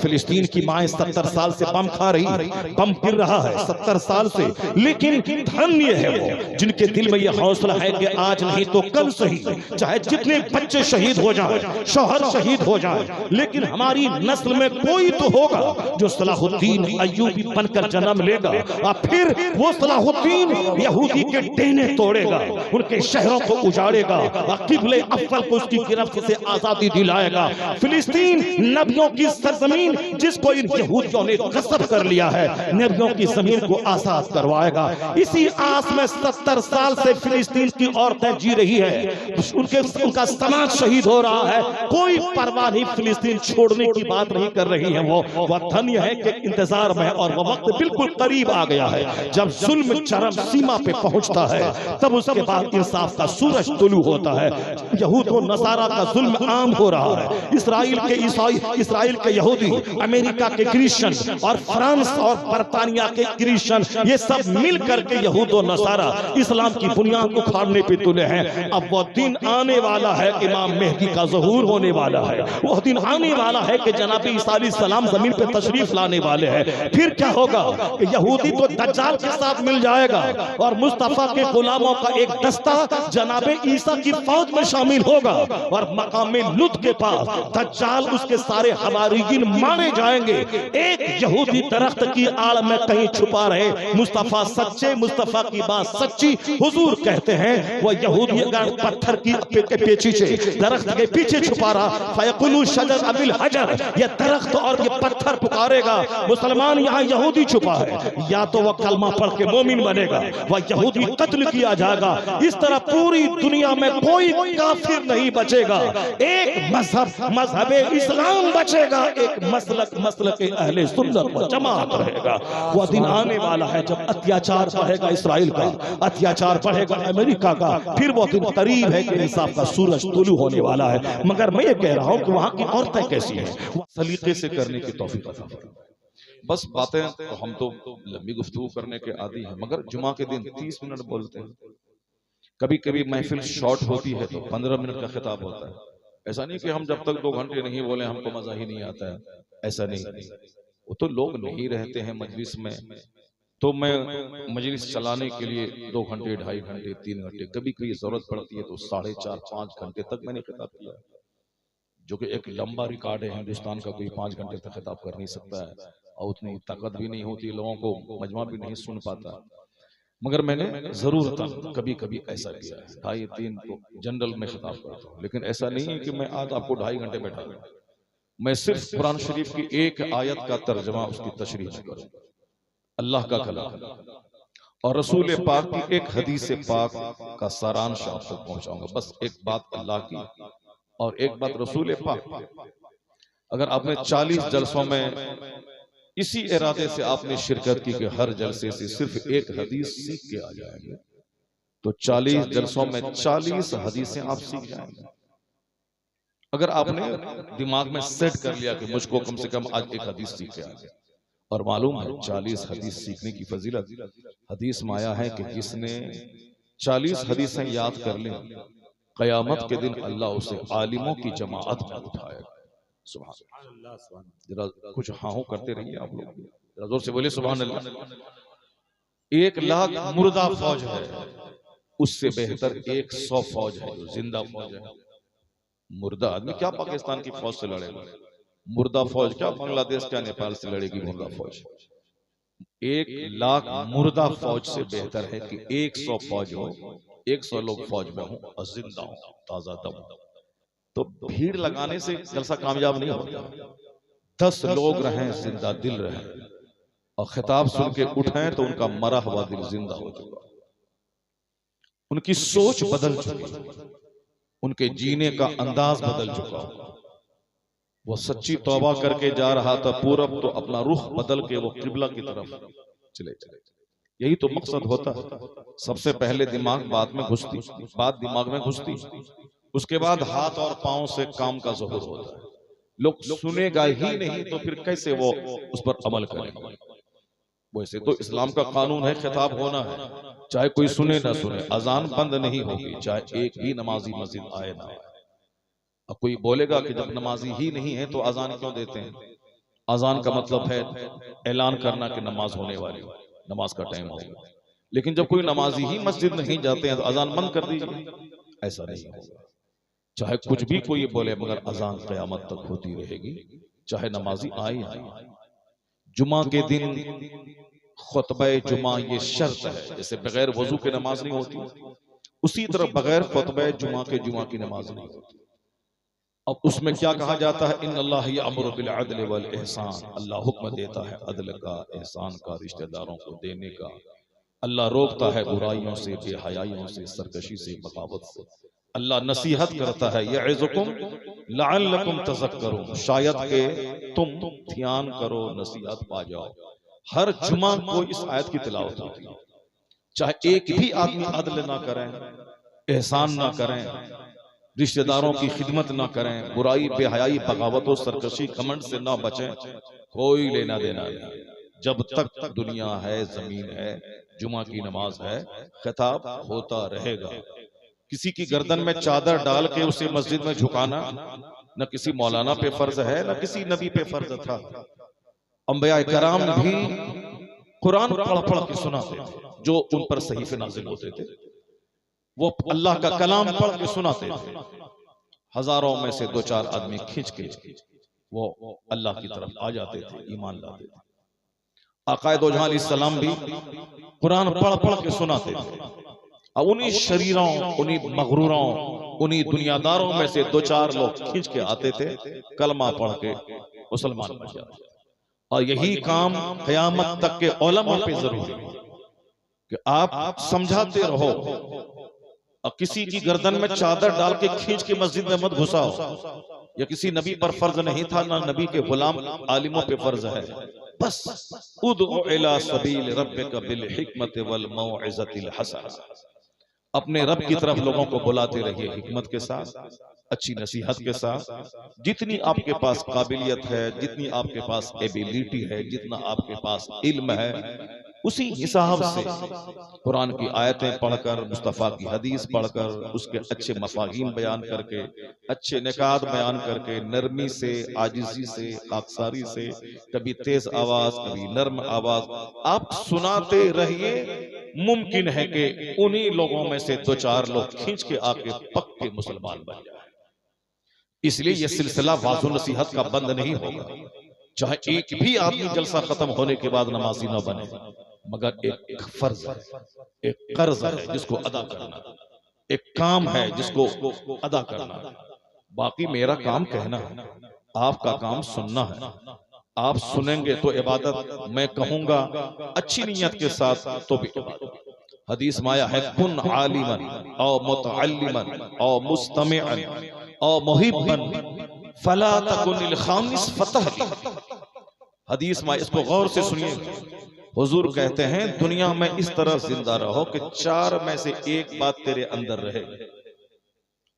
फिलिस्तीन की माएँ 70 साल से बम खा रही, बम गिर रहा है 70 साल से, लेकिन धन्य है वो जिनके दिल में यह हौसला है कि आज नहीं तो कल सही, चाहे जितने बच्चे शहीद हो जाएं, शौहर शहीद हो जाएं, लेकिन हमारी नस्ल में कोई तो होगा जो सलाहुद्दीन अय्यूबी बनकर जन्म लेगा और फिर वो सलाहुद्दीन यहूदी के डेने तोड़ेगा, उनके शहरों को उजाड़ेगा और किबले अव्वल को उसकी गिरफ्त से आजादी दिलाएगा। फिलिस्तीन नबियों की सरजमीन जिसको इन यहूदियों ने गस्ब कर लिया है, नबियों की जमीन को आजाद करवाएगा। इसी आस में 70 साल से फिलिस्तीन की औरतें जी रही है, उनका समाज शहीद हो रहा है, कोई परवाह नहीं, फिलिस्तीन छोड़ने की बात नहीं कर रही है। वो धन्य है कि इंतजार में, और वह वक्त बिल्कुल करीब आ गया है जब जुल्म चरम सीमा पे पहुंचता है, तब उसके बाद इंसाफ का सूरज तुलू होता है। यहूद और नसारा का जुल्म आम हो रहा है, इस्राइल के ईसाई, इस्राइल के यहूदी, अमेरिका के क्रिश्चियन और फ्रांस और बरतानिया के क्रिश्चियन, ये सब मिल करके यहूद और नसारा इस्लाम की बुनियाद उखाड़ने पे तुले हैं। अब वो दिन आने वाला है, इमाम मेहदी का ज़हूर होने वाला है, वो दिन आने वाला है कि जनाब ईसा अलैहिस्सलाम जमीन पे तशरीफ लाने वाले हैं। फिर क्या होगा? यहूदी तो दज्जाल के साथ मिल जाएगा और मुस्तफा के गुलामों का एक दस्ता जनाब ईसा की फौज में शामिल होगा और मकाम लुत के पास दज्जाल उसके सारे हवारीयीन मारे जाएंगे। एक यहूदी दरख्त की आड़ में कहीं छुपा रहे, मुस्तफा सच्चे, मुस्तफा की बात सच्ची, हुजूर कहते हैं वो यहूदी अगर पत्थर की पीछे दरख्त के पीछे छुपा रहा, फयकुलु शजर अबिल हजर, ये दरख्त और ये पत्थर पुकारेगा मुसलमान यहाँ यहूदी छुपा है, या तो वह कलमा पढ़ के मोमिन बनेगा, वह यहूदी कत्ल किया जाएगा। इस तरह पूरी दुनिया में कोई काफिर नहीं बचेगा, एक मजहब इस्लाम बचेगा, एक मसलक अहले सुन्नत व जमात रहेगा। वह दिन आने वाला है जब अत्याचार बढ़ेगा इस्राइल का, अत्याचार बढ़ेगा अमेरिका का, फिर वो दिन करीब है कि इंसाफ का सूरज तुलू होने वाला है। मगर मैं ये कह रहा हूँ कि वहां की औरतें कैसी हैं, सलीके से करने की तौफीक अता फरमाए। बस बातें तो हम तो लंबी गुफ्तगू करने के आदी हैं, मगर जुमा के दिन 30 मिनट बोलते हैं, कभी कभी महफिल शॉर्ट होती है तो 15 मिनट का खिताब होता है। ऐसा नहीं कि हम जब तक 2 घंटे नहीं बोले हमको मजा ही नहीं आता है, ऐसा नहीं। वो तो लोग नहीं रहते हैं मजलिस में, तो मैं मजलिस चलाने के लिए 2 घंटे, 2.5 घंटे, 3 घंटे, कभी कभी जरूरत पड़ती है तो 4.5-5 घंटे तक मैंने खिताब किया, जो कि एक लंबा रिकॉर्ड है। हिंदुस्तान का कोई 5 घंटे तक खिताब कर नहीं सकता है, और उतनी ताकत भी नहीं होती, लोगों को मजमा भी नहीं सुन पाता। मगर मैंने जरूरतन कभी कभी ऐसा किया है, 2.5-3 को जनरल में खिताब करता हूँ, लेकिन ऐसा नहीं है कि मैं आज आपको 2.5 घंटे बैठा हूँ। मैं सिर्फ कुरान शरीफ की एक आयत का तर्जमा, उसकी तशरीह करूँ, अल्लाह का कलाम और रसूल पाक की एक हदीस पाक का सारांश आप तक पहुंचाऊंगा। बस एक बात अल्लाह की और एक बात रसूल पाक। अगर आपने 40 जलसों में इसी इरादे से आपने शिरकत की कि हर जलसे से सिर्फ एक हदीस सीख के आ जाएंगे, तो 40 जलसों में 40 हदीसें आप सीख जाएंगे। अगर आपने दिमाग में सेट कर लिया कि मुझको कम से कम आज एक हदीस सीख के आ गया, और मालूम है 40 हदीस सीखने की फजीलत हदीस में आया है कि जिसने 40 हदीसें याद कर लें, कयामत के दिन अल्लाह उसे आलिमों की जमाअत में उठाएगा। सुभान अल्लाह। जरा कुछ हाँ हो करते रहिए आप लोग, जरा जोर से बोले सुभान अल्लाह। 1 लाख मुर्दा फौज है, उससे बेहतर 100 फौज है जो जिंदा फौज है। मुर्दा आदमी क्या पाकिस्तान की फौज से लड़ेगा, मुर्दा फौज क्या बांग्लादेश क्या नेपाल से लड़ेगी मुर्दा फौज। 1 लाख मुर्दा फौज से बेहतर है कि 100 फौज हो, 100 लोग फौज में हो और जिंदा हो, ताजा दम। तो भीड़ लगाने से जलसा कामयाब नहीं होता, 10 लोग रहें जिंदा दिल रहें और खिताब सुन के उठें तो उनका मरा हुआ दिल जिंदा हो चुका, उनकी सोच बदल चुकी, उनके जीने का अंदाज बदल चुका। वो सच्ची तौबा करके जा रहा था पूरब, तो अपना रुख बदल के वो किबला की तरफ चले। यही तो मकसद होता है। सबसे पहले दिमाग बाद में घुसती, बात दिमाग में घुसती, उसके बाद हाथ और पांव से काम का ज़हूर होता है। लोग सुनेगा ही नहीं तो फिर कैसे वो उस पर अमल करेंगे। वैसे तो इस्लाम का कानून है खिताब होना है, चाहे कोई सुने ना सुने, अजान बंद नहीं होगी, चाहे एक भी नमाजी मस्जिद आए ना आए। अब कोई बोलेगा कि जब नमाजी ही नहीं है तो अजान क्यों देते हैं। अजान का मतलब है ऐलान करना कि नमाज होने वाली, नमाज का टाइम होगा। लेकिन जब कोई नमाजी ही मस्जिद नहीं जाते हैं तो अजान बंद कर दीजिए, ऐसा नहीं होगा। चाहे कुछ भी कोई बोले मगर अजान क़यामत तक होती रहेगी, चाहे नमाजी आए आए। जुमा के दिन खुतबा जुमा ये शर्त है, जैसे बगैर वजू के नमाज नहीं होती, उसी तरह बगैर खुतबा जुमा की नमाज नहीं होती। अब उसमें क्या कहा जाता है, इन्नल्लाह यअमुरु बिल अदल वल इहसान, अल्लाह हुक्म देता है अदल का, एहसान का, रिश्तेदारों को देने का। अल्लाह रोकता है बुराइयों से, बेहयाइयों से, सरकशी से, बगावत से। अल्लाह नसीहत करता है, यइज़ुकुम लअल्लकुम तज़क्करून, शायद के तुम ध्यान करो, नसीहत पा जाओ। हर जुमा को इस आयत की तिलावत होती है। चाहे एक भी आदमी अदल ना करें, एहसान ना करें, रिश्तेदारों की खिदमत ना करें, बुराई, बेहयाई, बगावतों, सरकशी, घमंड से ना बचें, कोई लेना देना नहीं। जब तक दुनिया है, जमीन है, जुमा की नमाज है, खिताब होता रहेगा। किसी की गर्दन में चादर डाल के उसे मस्जिद में झुकाना न किसी मौलाना पे फर्ज है, न किसी नबी पे फर्ज था। अंबिया कराम भी कुरान पढ़ पढ़ के सुनाते थे, जो उन पर सहीफे नाजिल होते थे, वो अल्लाह का कलाम पढ़ के सुनाते थे। हजारों में से दो चार आदमी खींच के वो अल्लाह की तरफ आ जाते थे, ईमान लाते थे। आक़ाए दो जहां अलैहिस्सलाम भी कुरान पढ़ पढ़ के सुनाते थे। अब उन्हीं शरीरों, उन्हीं मगरूरों, उन्हीं दुनियादारों में से दो चार लोग खींच के आते थे, कलमा पढ़ के मुसलमान बन जाते। और यही काम क़यामत तक के उलमा पे जरूरी है कि आप समझाते रहो। और किसी की गर्दन में चादर डाल के खींच के मस्जिद में मत घुसाओ। या किसी नबी पर फर्ज नहीं था, ना नबी के गुलाम आलिमों पे फर्ज है। बस उदउ इला सबील रब्बिका बिल हिकमति वल मौइज़तिल हसना, अपने रब की तरफ लोगों को बुलाते रहिए हिकमत के साथ, अच्छी नसीहत के साथ। जितनी आपके पास काबिलियत है, जितनी आपके पास एबिलिटी है, जितना आपके पास इल्म है, उसी हिसाब से कुरान की आयतें पढ़कर, मुस्तफ़ा की हदीस पढ़कर, उसके अच्छे मफ़ाहीम बयान करके, अच्छे निकात बयान करके, नरमी से, आजिज़ी से, खाकसारी से, कभी तेज आवाज, कभी नर्म आवाज, आप सुनाते रहिए। मुमकिन है कि उन्हीं लोगों में से दो चार लोग खींच के आके पक्के मुसलमान बन जाए। इसलिए यह सिलसिला वाज़ो नसीहत का बंद नहीं होगा। चाहे एक भी आदमी जलसा खत्म होने के बाद नमाजी न बने, मगर एक फर्ज है, एक कर्ज है जिसको अदा करना, एक काम है जिसको अदा करना। बाकी मेरा काम कहना है, आपका काम सुनना है। आप सुनेंगे तो इबादत, मैं कहूंगा अच्छी नीयत के साथ तो भी इबादत। हदीस माया है, कुन आलिमन औ मुतअल्लिमन औ मुस्तमिअन औ मुहिब्बन फला तकुनिल खामिस फतह। हदीस माया, इसको गौर से सुनिए। हुजूर कहते हैं, दुनिया में इस तरह जिंदा रहो कि चार में से एक बात तेरे अंदर रहे,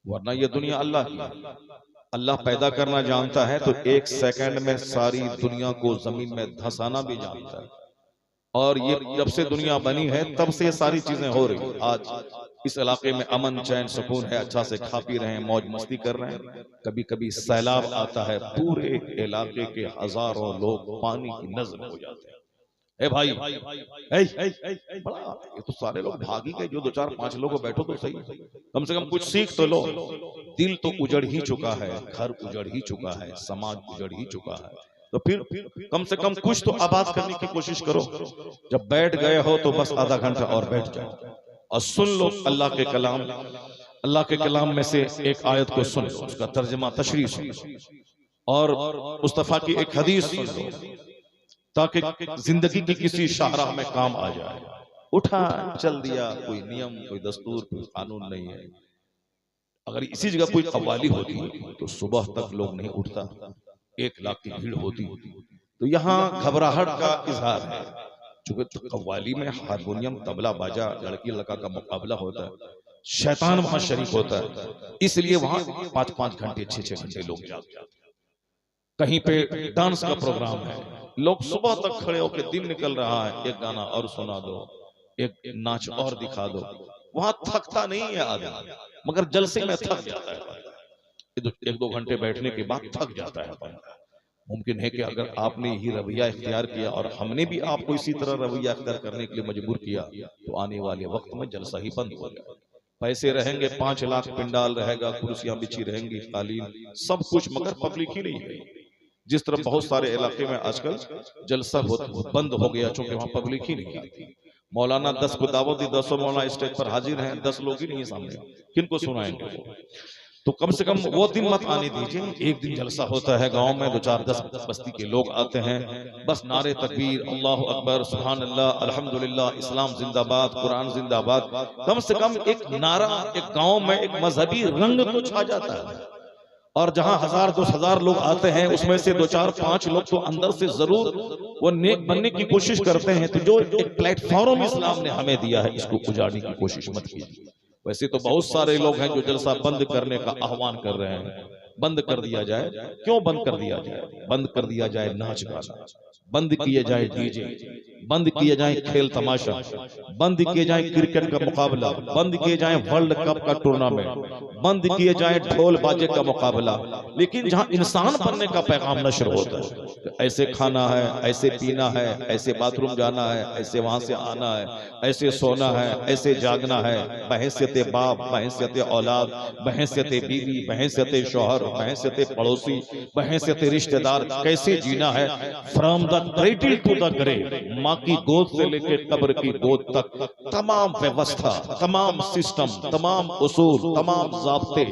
वरना ये दुनिया अल्लाह की। अल्लाह पैदा करना जानता है तो एक सेकंड में सारी दुनिया को जमीन में धंसाना भी जानता है। और ये जब से दुनिया बनी है तब से ये सारी चीजें हो रही। आज इस इलाके में अमन चैन सुकून है, अच्छा से खा पी रहे हैं, मौज मस्ती कर रहे हैं। कभी कभी सैलाब आता है, पूरे इलाके के हजारों लोग पानी की नज़र हो जाते हैं। ए भाई, बड़ा ये तो सारे लोग भाग ही गए, जो दो चार पांच लोग बैठो तो सही, कम से कम कुछ सीख तो लो। दिल तो उजड़ ही चुका है, घर उजड़ ही चुका है, समाज उजड़ ही चुका है, तो फिर कम से कम कुछ तो आबाद करने की कोशिश करो। जब बैठ गए हो तो बस आधा घंटा और बैठ जाओ और सुन लो अल्लाह के कलाम। अल्लाह के कलाम में से एक आयत को सुन लो, उसका तर्जमा तशरीह सुन लो, और मुस्तफा की एक हदीस सुन लो, ताकि जिंदगी की किसी शाहराह में काम आ जाए। उठा चल दिया, कोई नियम, कोई दस्तूर, कोई कानून नहीं है। अगर इसी जगह कोई कव्वाली होती तो सुबह तक लोग नहीं उठता, 1 लाख की भीड़ होती। तो यहाँ घबराहट का इजहार है, चूंकि कव्वाली में हारमोनियम, तबला, बाजा, लड़की लड़का का मुकाबला होता है, शैतान वहां शरीक होता है, इसलिए वहां 5-5 घंटे 6-6 घंटे लोग जागते हैं। कहीं पे डांस का प्रोग्राम है, लोग सुबह तक खड़े होकर, दिन निकल रहा है, एक गाना और सुना दो, एक नाच और दिखा दो। वहां थकता नहीं है आदमी, मगर जलसे में थक जाता है। 1-2 घंटे बैठने के बाद थक जाता है। मुमकिन है कि अगर आपने यही रवैया इख्तियार किया और हमने भी आपको इसी तरह रवैया इख्तियार करने के लिए मजबूर किया तो आने वाले वक्त में जलसा ही बंद हो गया। पैसे रहेंगे 5 लाख, पिंडाल रहेगा, कुर्सियां बिछी रहेंगी, कालीन, सब कुछ, मगर पब्लिक ही नहीं है। जिस तरह बहुत सारे इलाके में आजकल जलसा बंद हो गया चूंकि वहां पब्लिक ही नहीं आती। मौलाना 10 को दावत दी, 10 मौलाना स्टेज पर हाजिर हैं, 10 लोग ही नहीं सामने, किनको सुनाएंगे वो? तो कम से कम वो दिन मत आने दीजिए। एक दिन जलसा होता है गांव में, 2-4-10 बस्ती के लोग आते हैं, बस नारे तकबीर, अल्लाह अकबर, सुभान अल्लाह, अल्हम्दुलिल्लाह, इस्लाम जिंदाबाद, कुरान जिंदाबाद। कम से कम एक नारा, एक गांव में एक मजहबी रंग तो छा जाता है। और जहां 1000-2000 लोग आते हैं उसमें से 2-4-5 लोग तो अंदर से जरूर वो नेक बनने की कोशिश करते हैं। तो जो एक प्लेटफॉर्म इस्लाम ने हमें दिया है इसको उजाड़ने की कोशिश मत कीजिए। वैसे तो बहुत सारे लोग हैं जो जलसा बंद करने का आह्वान कर रहे हैं। बंद कर दिया जाए, क्यों बंद कर दिया जाए? बंद कर दिया जाए नाच गाना, बंद किए जाए डीजे, बंद किए जाए खेल तमाशा, बंद किए जाए क्रिकेट का मुकाबला, बंद किए जाए वर्ल्ड कप का टूर्नामेंट, बंद किए जाए ढोल बाजे का मुकाबला। लेकिन जहां इंसान बनने का पैगाम नशर होता है, तो ऐसे खाना है, ऐसे पीना है, ऐसे बाथरूम जाना है, ऐसे वहां से आना है, ऐसे सोना है, ऐसे जागना है, बहैसियत बाप, बहैसियत औलाद, बहैसियत बीवी, बहैसियत शौहर, बहैसियत पड़ोसी, बहैसियत रिश्तेदार, कैसे जीना है। From the cradle to the grave, माँ की गोद से लेकर कब्र की गोद तक तमाम व्यवस्था, तमाम सिस्टम, तमाम उसूल, तमाम ज़ाब्ते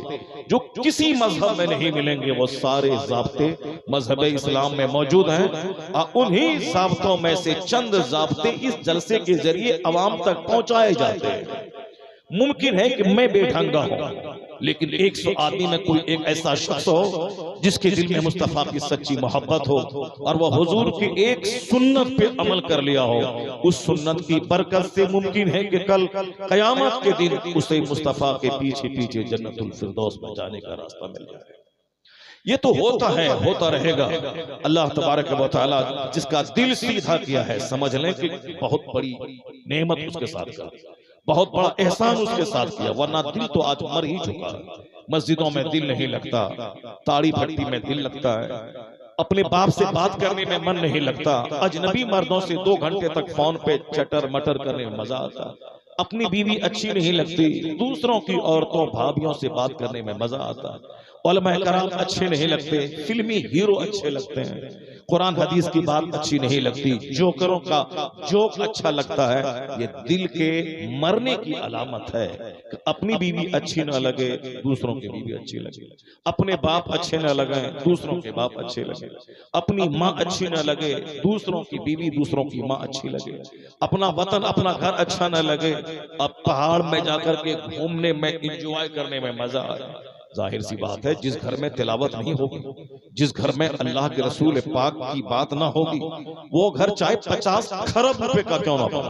जो किसी मजहब में नहीं मिलेंगे, वो सारे ज़ाब्ते मजहब इस्लाम में मौजूद हैं। उन्हीं ज़ाब्तों में से चंद ज़ाब्ते इस जलसे के जरिए अवाम तक पहुंचाए जाते हैं। मुमकिन है कि मैं बेढंगा हूं, लेकिन 100 आदमी में कोई एक ऐसा शख्स हो जिसके दिल में मुस्तफा की सच्ची मोहब्बत हो और वह हुजूर की एक सुन्नत पे अमल कर लिया हो। उस सुन्नत की बरकत से मुमकिन है कि कल कयामत के दिन उसे मुस्तफा के पीछे पीछे जन्नतुल फिरदौस में जाने का रास्ता मिल जाए। ये तो होता है, होता रहेगा। अल्लाह तबारक व तआला जिसका दिल सीधा किया है, समझ लें कि बहुत बड़ी नेमत उसके साथ कर, बहुत बड़ा एहसान उसके साथ किया। वरना दिल तो आज मर ही चुका है। मस्जिदों में दिल नहीं लगता, ताड़ी भट्टी में दिल लगता है, अपने बाप से बात करने में मन नहीं लगता, अजनबी मर्दों से 2 घंटे तक फोन पे चटर मटर करने में मजा आता, अपनी बीवी अच्छी नहीं लगती, दूसरों की औरतों भाभियों से बात करने में मजा आता, उलमा कराम अच्छे नहीं लगते, फिल्मी हीरो अच्छे लगते हैं, कुरान हदीस की बात अच्छी नहीं लगती, जोकरों का जोक अच्छा लगता है। ये दिल के मरने की अलामत है कि अपनी बीवी अच्छी न लगे, दूसरों की बीवी अच्छी लगे, अपने बाप अच्छे न लगे, दूसरों के बाप अच्छे लगे, अपनी माँ अच्छी न लगे, दूसरों की बीवी, दूसरों की माँ अच्छी लगे, अपना वतन, अपना घर अच्छा न लगे, अब पहाड़ में जाकर के घूमने में, इंजॉय करने में मजा आ रहा है। जाहिर सी बात है, जिस घर में तिलावत नहीं होगी, जिस घर में अल्लाह के रसूल पाक की बात ना होगी, वो घर चाहे 50 खरब रुपए का क्यों ना हो।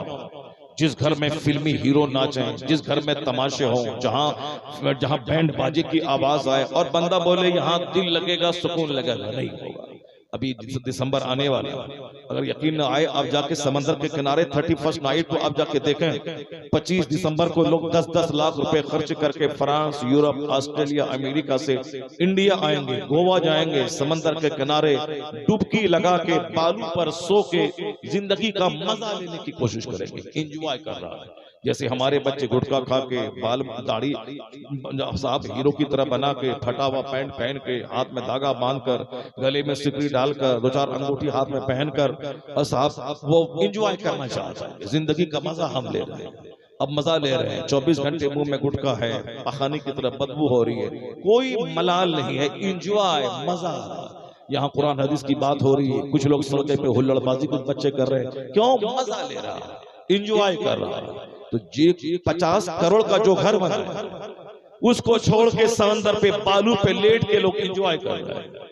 जिस घर में फिल्मी हीरो नाचें, जिस घर में तमाशे हों, जहां बैंड बाजे की आवाज आए और बंदा बोले यहाँ दिल लगेगा, सुकून लगेगा, नहीं होगा। अभी दिसंबर आने वाला, अगर यकीन न आए आप जाके समंदर के किनारे 31st नाइट को आप जाके देखें। 25 दिसंबर को लोग 10-10 लाख रुपए खर्च करके फ्रांस, यूरोप, ऑस्ट्रेलिया, अमेरिका से इंडिया आएंगे, गोवा जाएंगे, समंदर के किनारे डुबकी लगा के बालू पर सो के जिंदगी का मजा लेने की कोशिश करेंगे, एंजॉय कर रहा है। जैसे हमारे बच्चे गुटखा खा के, बाल दाढ़ी साहब हीरो की तरह बना के, फटा हुआ पैंट पहन के, हाथ में धागा बांधकर, गले में सिकड़ी डालकर, 2-4 अंगूठी हाथ में पहनकर, और साहब वो एंजॉय करना चाहता है। जिंदगी का मजा हम ले रहे हैं, अब मजा ले रहे हैं। 24 घंटे मुंह में गुटखा है, पखाने की तरह बदबू हो रही है, कोई मलाल नहीं है, एंजॉय, मजा आ रहा है। यहाँ कुरान हदीस की बात हो रही है, कुछ लोग सड़के पे हुल्लड़बाजी कुछ बच्चे कर रहे हैं, क्यों? मजा ले रहा है, एंजॉय कर रहा है। तो जी 50 करोड़ का जो घर बना है, उसको छोड़ के समंदर पे बालू पे लेट के लोग एंजॉय कर रहे हैं।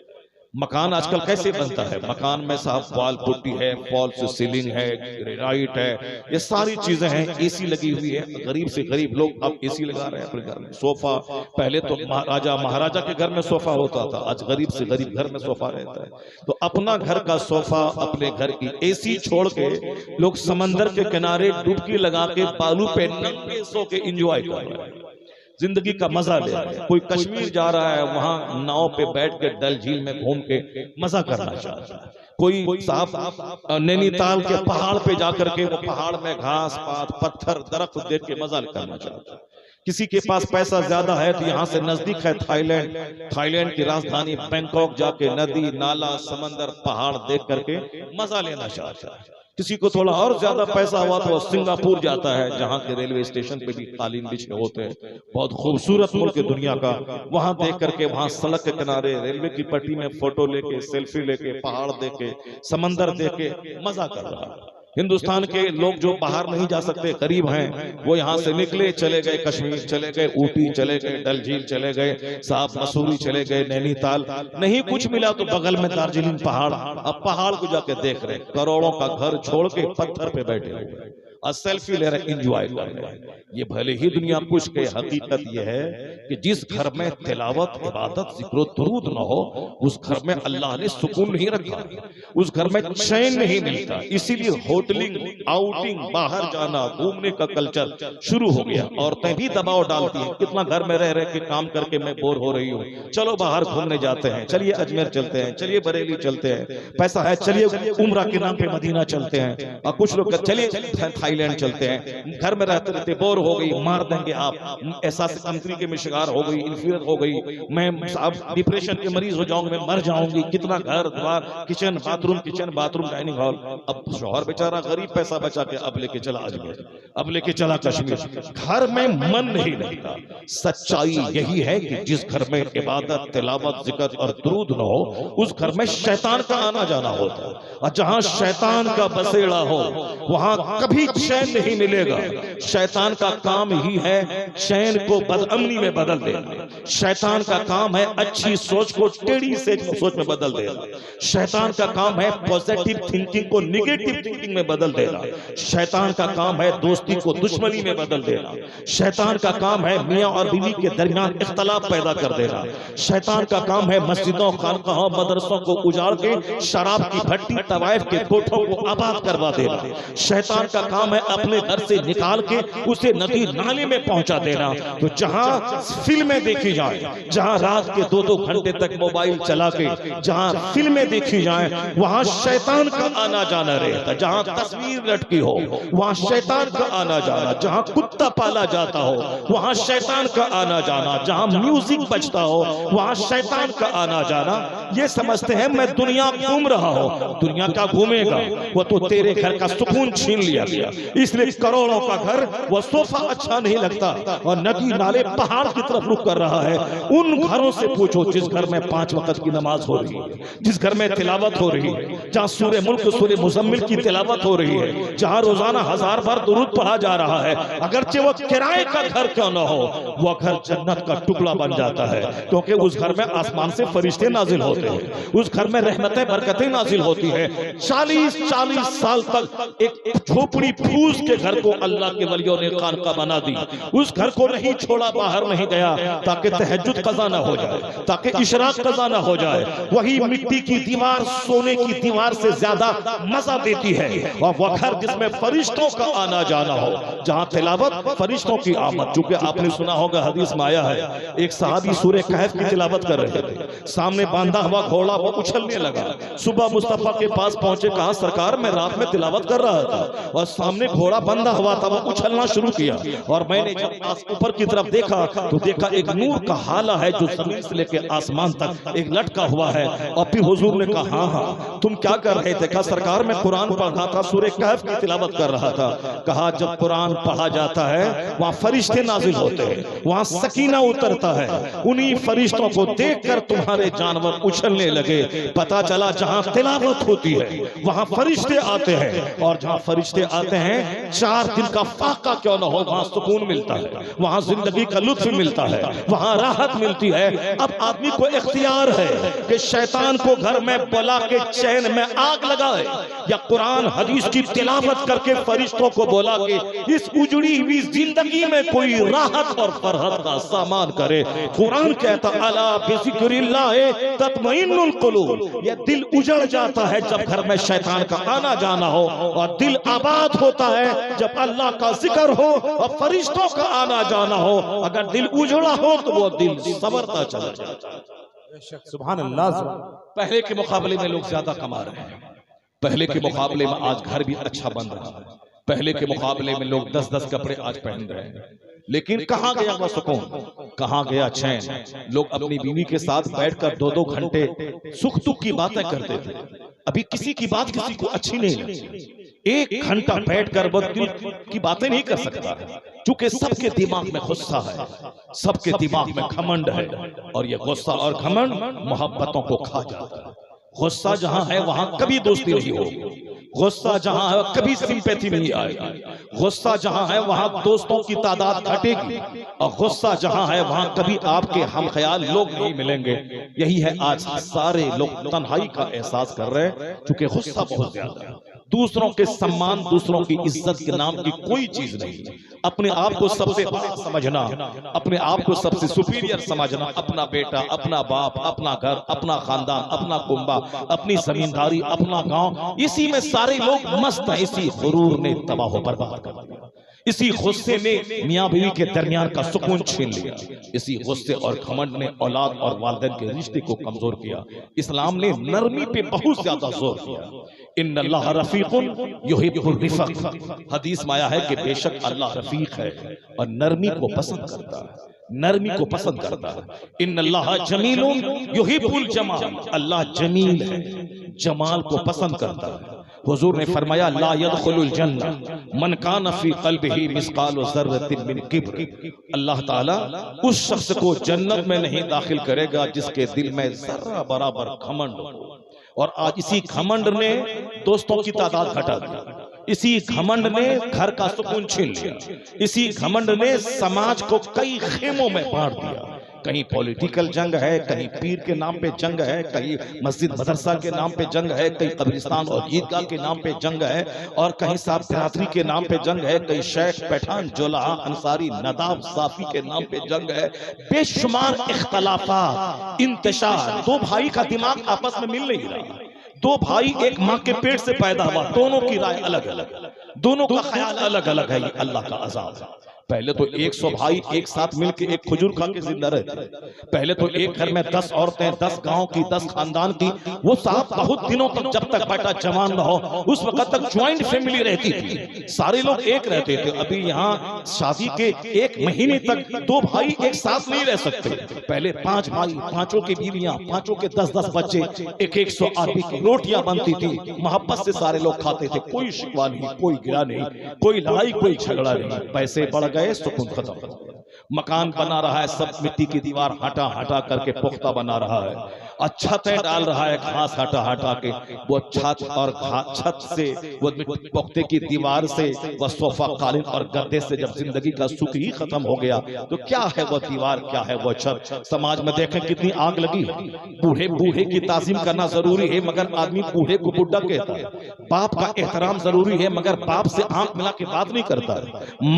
मकान आजकल कैसे बनता है? मकान में साहब वॉल पुट्टी है, फॉल्स सीलिंग है, ग्रेनाइट है, ये सारी चीजें हैं, एसी लगी हुई है। गरीब से गरीब लोग अब एसी लगा रहे हैं अपने घर में। सोफा, पहले तो राजा महाराजा के घर में सोफा होता था, आज गरीब से गरीब घर में सोफा रहता है। तो अपना घर का सोफा, अपने घर की एसी छोड़ के लोग समंदर के किनारे डुबकी लगा के बालू पे नंगे सो के एंजॉय कर रहे हैं। जिंदगी का मजा ले रहे हैं। कोई कश्मीर जा रहा है, वहां नाव पे बैठ के डल झील में घूम के मजा करना चाहता है। कोई साहब नैनीताल के पहाड़ पे जाकर के वो पहाड़ में घास पात पत्थर दरख्त देख के मजा करना चाहता है। किसी के पास पैसा ज्यादा है तो यहाँ से नजदीक है थाईलैंड, थाईलैंड की राजधानी बैंकॉक जाके नदी नाला समंदर पहाड़ देख करके मजा लेना चाहता है। किसी को थोड़ा और ज्यादा पैसा हुआ तो सिंगापुर जाता है, जहाँ के रेलवे स्टेशन पे भी कालीन बिछे होते हैं, बहुत खूबसूरत मुल्क है दुनिया का। वहां देख करके वहां सड़क के किनारे रेलवे की पट्टी में फोटो लेके सेल्फी लेके पहाड़ देखे समंदर देखे मजा कर रहा है। हिंदुस्तान के लोग जो बाहर नहीं जा सकते गरीब हैं, वो यहाँ से निकले चले गए कश्मीर चले गए, ऊटी चले गए, डल झील चले गए, साफ मसूरी चले गए, नैनीताल। नहीं कुछ मिला तो बगल में दार्जिलिंग पहाड़, अब पहाड़ को जाके देख रहे, करोड़ों का घर छोड़ के पत्थर पे बैठे हुए और सेल्फी ले रहे, एंजॉय कर रहे हैं। ये भले ही दुनिया कुछ के, हकीकत ये है कि जिस घर में तिलावत इबादत जिक्र दुरूद न हो, उस घर में अल्लाह ने सुकून नहीं रखा, उस घर में चैन नहीं मिलता। इसीलिए होटलिंग आउटिंग बाहर जाना घूमने का कल्चर शुरू हो गया। औरतें भी दबाव डालती हैं, कितना घर में रह रहे के काम करके मैं बोर हो रही हूँ, चलो बाहर घूमने जाते हैं, चलिए अजमेर चलते हैं, चलिए बरेली चलते हैं, पैसा है चलिए उम्रा के नाम पे मदीना चलते हैं, और कुछ लोग चलिए थाईलैंड चलते हैं। घर में रहते रहते बोर हो गई, मार देंगे आप, ऐसा कंट्री के में शिकार हो गई, इंफीरियर हो गई, मैं अब डिप्रेशन के मरीज हो जाऊंगी, मैं मर जाऊंगी, कितना घर द्वार किचन बाथरूम डाइनिंग हॉल। अब शौहर बेचारा गरीब पैसा बचा के अब लेके चला अजमेर, अब लेके चला कश्मीर, घर में मन नहीं लगता। सच्चाई यही है कि जिस घर में इबादत तिलावत जिक्र और दुरूद न हो, उस घर में शैतान का आना जाना होता है, और जहां शैतान का बसेड़ा हो वहां कभी चैन नहीं मिलेगा। शैतान का काम ही है चैन को बदअमनी में बदल देना। शैतान का काम है अच्छी सोच को टेढ़ी से सोच में बदल देना। शैतान का काम है पॉजिटिव थिंकिंग को निगेटिव थिंकिंग में बदल देना। शैतान का काम है दोस्ती को दुश्मनी में बदल देना। शैतान का काम है मियां और बीवी के दरमियान इख्तलाफ पैदा कर देना। शैतान का काम है मस्जिदों खानकाहों मदरसों को उजाड़ के शराब की भट्टी तवाइफ के कोठों को आबाद करवा देना। शैतान का काम है अपने घर से निकाल के उसे नदी नाले में पहुंचा देना। तो जहां फिल्में देखी जाए, जहां रात के 2-2 घंटे तक मोबाइल चला के जहां फिल्में देखी जाए, वहां शैतान का आना जाना रहता। जहां तस्वीर लटकी हो वहां शैतान का आना जाना। जहां कुत्ता पाला जाता हो वहां शैतान का आना जाना। जहां म्यूजिक बजता हो वहां शैतान का आना जाना। ये समझते हैं मैं दुनिया घूम रहा हूं, दुनिया का घूमेगा, वो तो तेरे घर का सुकून छीन लिया गया। इसलिए करोड़ों का घर, वो सोफा अच्छा नहीं लगता और नदी नाले पहाड़ की तरफ रुख कर रहा है। उन घरों से पूछो जिस घर में 5 वक्त की नमाज हो रही है, जिस घर में तिलावत हो रही है, जहां सूरे मुल्क सूरे मुजम्मिल की तिलावत हो रही है, जहां रोजाना 1000 बार दुरूद पढ़ा जा रहा है, अगरचे वो किराए का घर क्यों न हो, वो घर जन्नत का टुकड़ा बन जाता है। क्योंकि उस घर में आसमान से फरिश्ते नाजिल होते हैं, उस घर में रहमतें बरकतें नाजिल होती है। 40-40 साल तक एक झोपड़ी फूस के घर को अल्लाह के वलियों ने खानका बना दी। उस घर को नहीं छोड़ा, बाहर नहीं गया, ताकि तहज्जुद कज़ा ना हो जाए, ताकि इशराक कज़ा ना हो जाए। वही मिट्टी की दीवार सोने की दीवार से ज्यादा मजा देती है। और वह घर जिसमें फरिश्तों का आना जाना हो, जहां तिलावत फरिश्तों की आमद। चूंकि आपने सुना होगा हदीस में आया है, एक सहाबी सूरह कहफ की तिलावत कर रहे थे, सामने बांधा हुआ घोड़ा वो उछलने लगा। सुबह मुस्तफा के पास पहुंचे, कहा सरकार मैं रात में तिलावत कर रहा था और सामने घोड़ा बंधा हुआ था, वो उछलना शुरू किया, और मैंने जब ऊपर की तरफ देखा तो देखा एक नूर का हाला है जो जमीन से लेकर आसमान तक एक लटका हुआ है। और फिर हुजूर ने कहा हाँ हाँ तुम क्या कर रहे थे? कहा सरकार मैं कुरान पढ़ रहा था, सूरह कहफ की तिलावत कर रहा था। कहा जब कुरान पढ़ा जाता है वहां फरिश्ते नाजिल होते हैं, वहां सकीना उतरता है। उन्हीं फरिश्तों को देखकर तुम्हारे जानवर उछलने लगे। पता चला जहां तिलावत होती है वहां फरिश्ते आते हैं, और जहां फरिश्ते आते हैं 4 दिन का फाका क्यों न हो, वहां सुकून मिलता है, वहां जिंदगी का लुत्फ मिलता है, वहां राहत मिलती है। अब आदमी को इख्तियार है कि शैतान को घर में बुला के चैन में आग लगाए, या कुरान हदीस की तिलावत करके फरिश्तों को बुला के इस उजड़ी हुई जिंदगी में कोई राहत और फरहत का सामान करे। कुरान कहता अला बिज़िक्रिल्लाह तत्मइन्नुल कुलूब। यह दिल उजड़ जाता है जब घर में शैतान का आना जाना हो, और दिल आबाद होता होता है जब अल्लाह का जिक्र हो और फरिश्तों का आना जाना हो। अगर दिल उजड़ा हो तो वो दिल संवरता चला जाता है। सुभान अल्लाह। पहले के मुकाबले में लोग ज्यादा कमा रहे हैं, पहले के मुकाबले में आज घर भी अच्छा बन रहा है, पहले के मुकाबले में लोग 10-10 कपड़े आज पहन रहे हैं। लेकिन कहां गया वो सुकून, कहां गया चैन? लोग अपनी बीवी के साथ बैठकर 2-2 घंटे सुख दुख की बातें करते थे। अभी किसी की बात किसी को अच्छी नहीं लगती। 1 घंटा बैठकर वो दिल की बातें नहीं कर सकता, क्योंकि सबके दिमाग में गुस्सा है, सबके दिमाग में घमंड है, और ये गुस्सा और घमंड मोहब्बतों को खा जाता है। गुस्सा जहां है वहां कभी दोस्ती नहीं होगी, गुस्सा जहां है कभी सिंपैथी नहीं आएगी, गुस्सा जहां है वहां दोस्तों की तादाद घटेगी, और गुस्सा जहां है वहां कभी आपके हम ख्याल लोग नहीं मिलेंगे। यही है आज सारे लोग तन्हाई का एहसास कर रहे हैं, क्योंकि गुस्सा बहुत ज्यादा है। दूसरों के सम्मान, दूसरों की इज्जत के नाम की कोई चीज नहीं। अपने आप को सबसे बड़ा समझना, अपने आप को सबसे सुपीरियर समझना, अपना बेटा, अपना बाप, अपना घर, अपना खानदान, अपना कुंबा, अपनी जमींदारी, अपना गांव, इसी में सारे लोग मस्त हैं। इसी गुरूर ने तबाह बर्बाद कर दिया, इसी गुस्से ने मियां बीवी के दरमियान का सुकून छीन लिया, इसी गुस्से और घमंड ने औलाद और वालिदैन के रिश्ते को कमजोर किया। इस्लाम ने नरमी पे बहुत ज्यादा जोर दिया। इन्नल्लाह रफीकुन युहिब्बुर रिफ़क़, हदीस में आया है कि बेशक अल्लाह रफीक है और नरमी को पसंद करता है, नरमी को पसंद करता है। इन्नल्लाह जमीलुन युहिब्बुल जमाल, अल्लाह जमील है, जमाल को पसंद करता है। हुजूर ने फरमाया ला यदखुलुल जन्नह मन कान फी क़ल्बिही मिस्क़ालु ज़र्रतिन मिन किब्र, अल्लाह ताला उस शख्स को जन्नत में नहीं दाखिल करेगा जिसके दिल में जर्रा बराबर घमंड हो। और आज इसी घमंड ने दोस्तों की तादाद घटा दी, इसी घमंड ने घर का सुकून छीन लिया, इसी घमंड ने समाज को कई खेमों में बांट दिया। कहीं पॉलिटिकल जंग है, कहीं पीर के नाम पे जंग है, कहीं मस्जिद मदरसा के नाम पे जंग है, कहीं कब्रिस्तान और ईदगाह के नाम पे जंग है, और कहीं साहब बिरादरी के नाम पे जंग है, कहीं शेख पठान जोलाहा अंसारी नदाब साफी के नाम पे जंग है। बेशुमार इख्तलाफात, इंतशार, दो भाई का दिमाग आपस में मिल नहीं रहा, दो भाई एक माँ के पेट से पैदा हुआ, दोनों की राय अलग अलग, दोनों का ख्याल अलग अलग है। ये अल्लाह का अज़ाब है। पहले तो 100 भाई एक साथ मिलकर एक खजूर खा के जिंदा रहते, पहले तो एक घर में 10 औरतें, 10 गांव की, 10 खानदान की, वो साहब बहुत दिनों तक, जब तक बेटा जवान न हो उस वक्त तक ज्वाइंट फैमिली रहती थी, सारे लोग एक रहते थे। अभी यहाँ शादी के 1 महीने तक 2 भाई एक साथ नहीं रह सकते। पहले 5 भाई, 5ों की बीवियां, 5ओं के 10-10 बच्चे, 100 आदमी की रोटियां बनती थी, मोहब्बत से सारे लोग खाते थे, कोई शिकवा नहीं, कोई गिला नहीं, कोई लड़ाई, कोई झगड़ा नहीं। पैसे बढ़ गए, सुकून खत्म। मकान बना रहा है, सब मिट्टी की दीवार हटा हटा करके पुख्ता बना रहा है, और छतें डाल रहा है घास हटा हटा के। वो छत और छत से, वो पुख्ते की दीवार से, वो सोफा कालीन और गद्दे से जब जिंदगी का सुख ही खत्म हो गया तो क्या है वो दीवार, क्या है वो छत? समाज में देखें कितनी आग लगी। बूढ़े बूढ़े की ताजीम करना जरूरी है, मगर आदमी बूढ़े को बुढ़ा कहता है। बाप का एहतराम जरूरी है, मगर बाप से आंख मिला के बात नहीं करता है।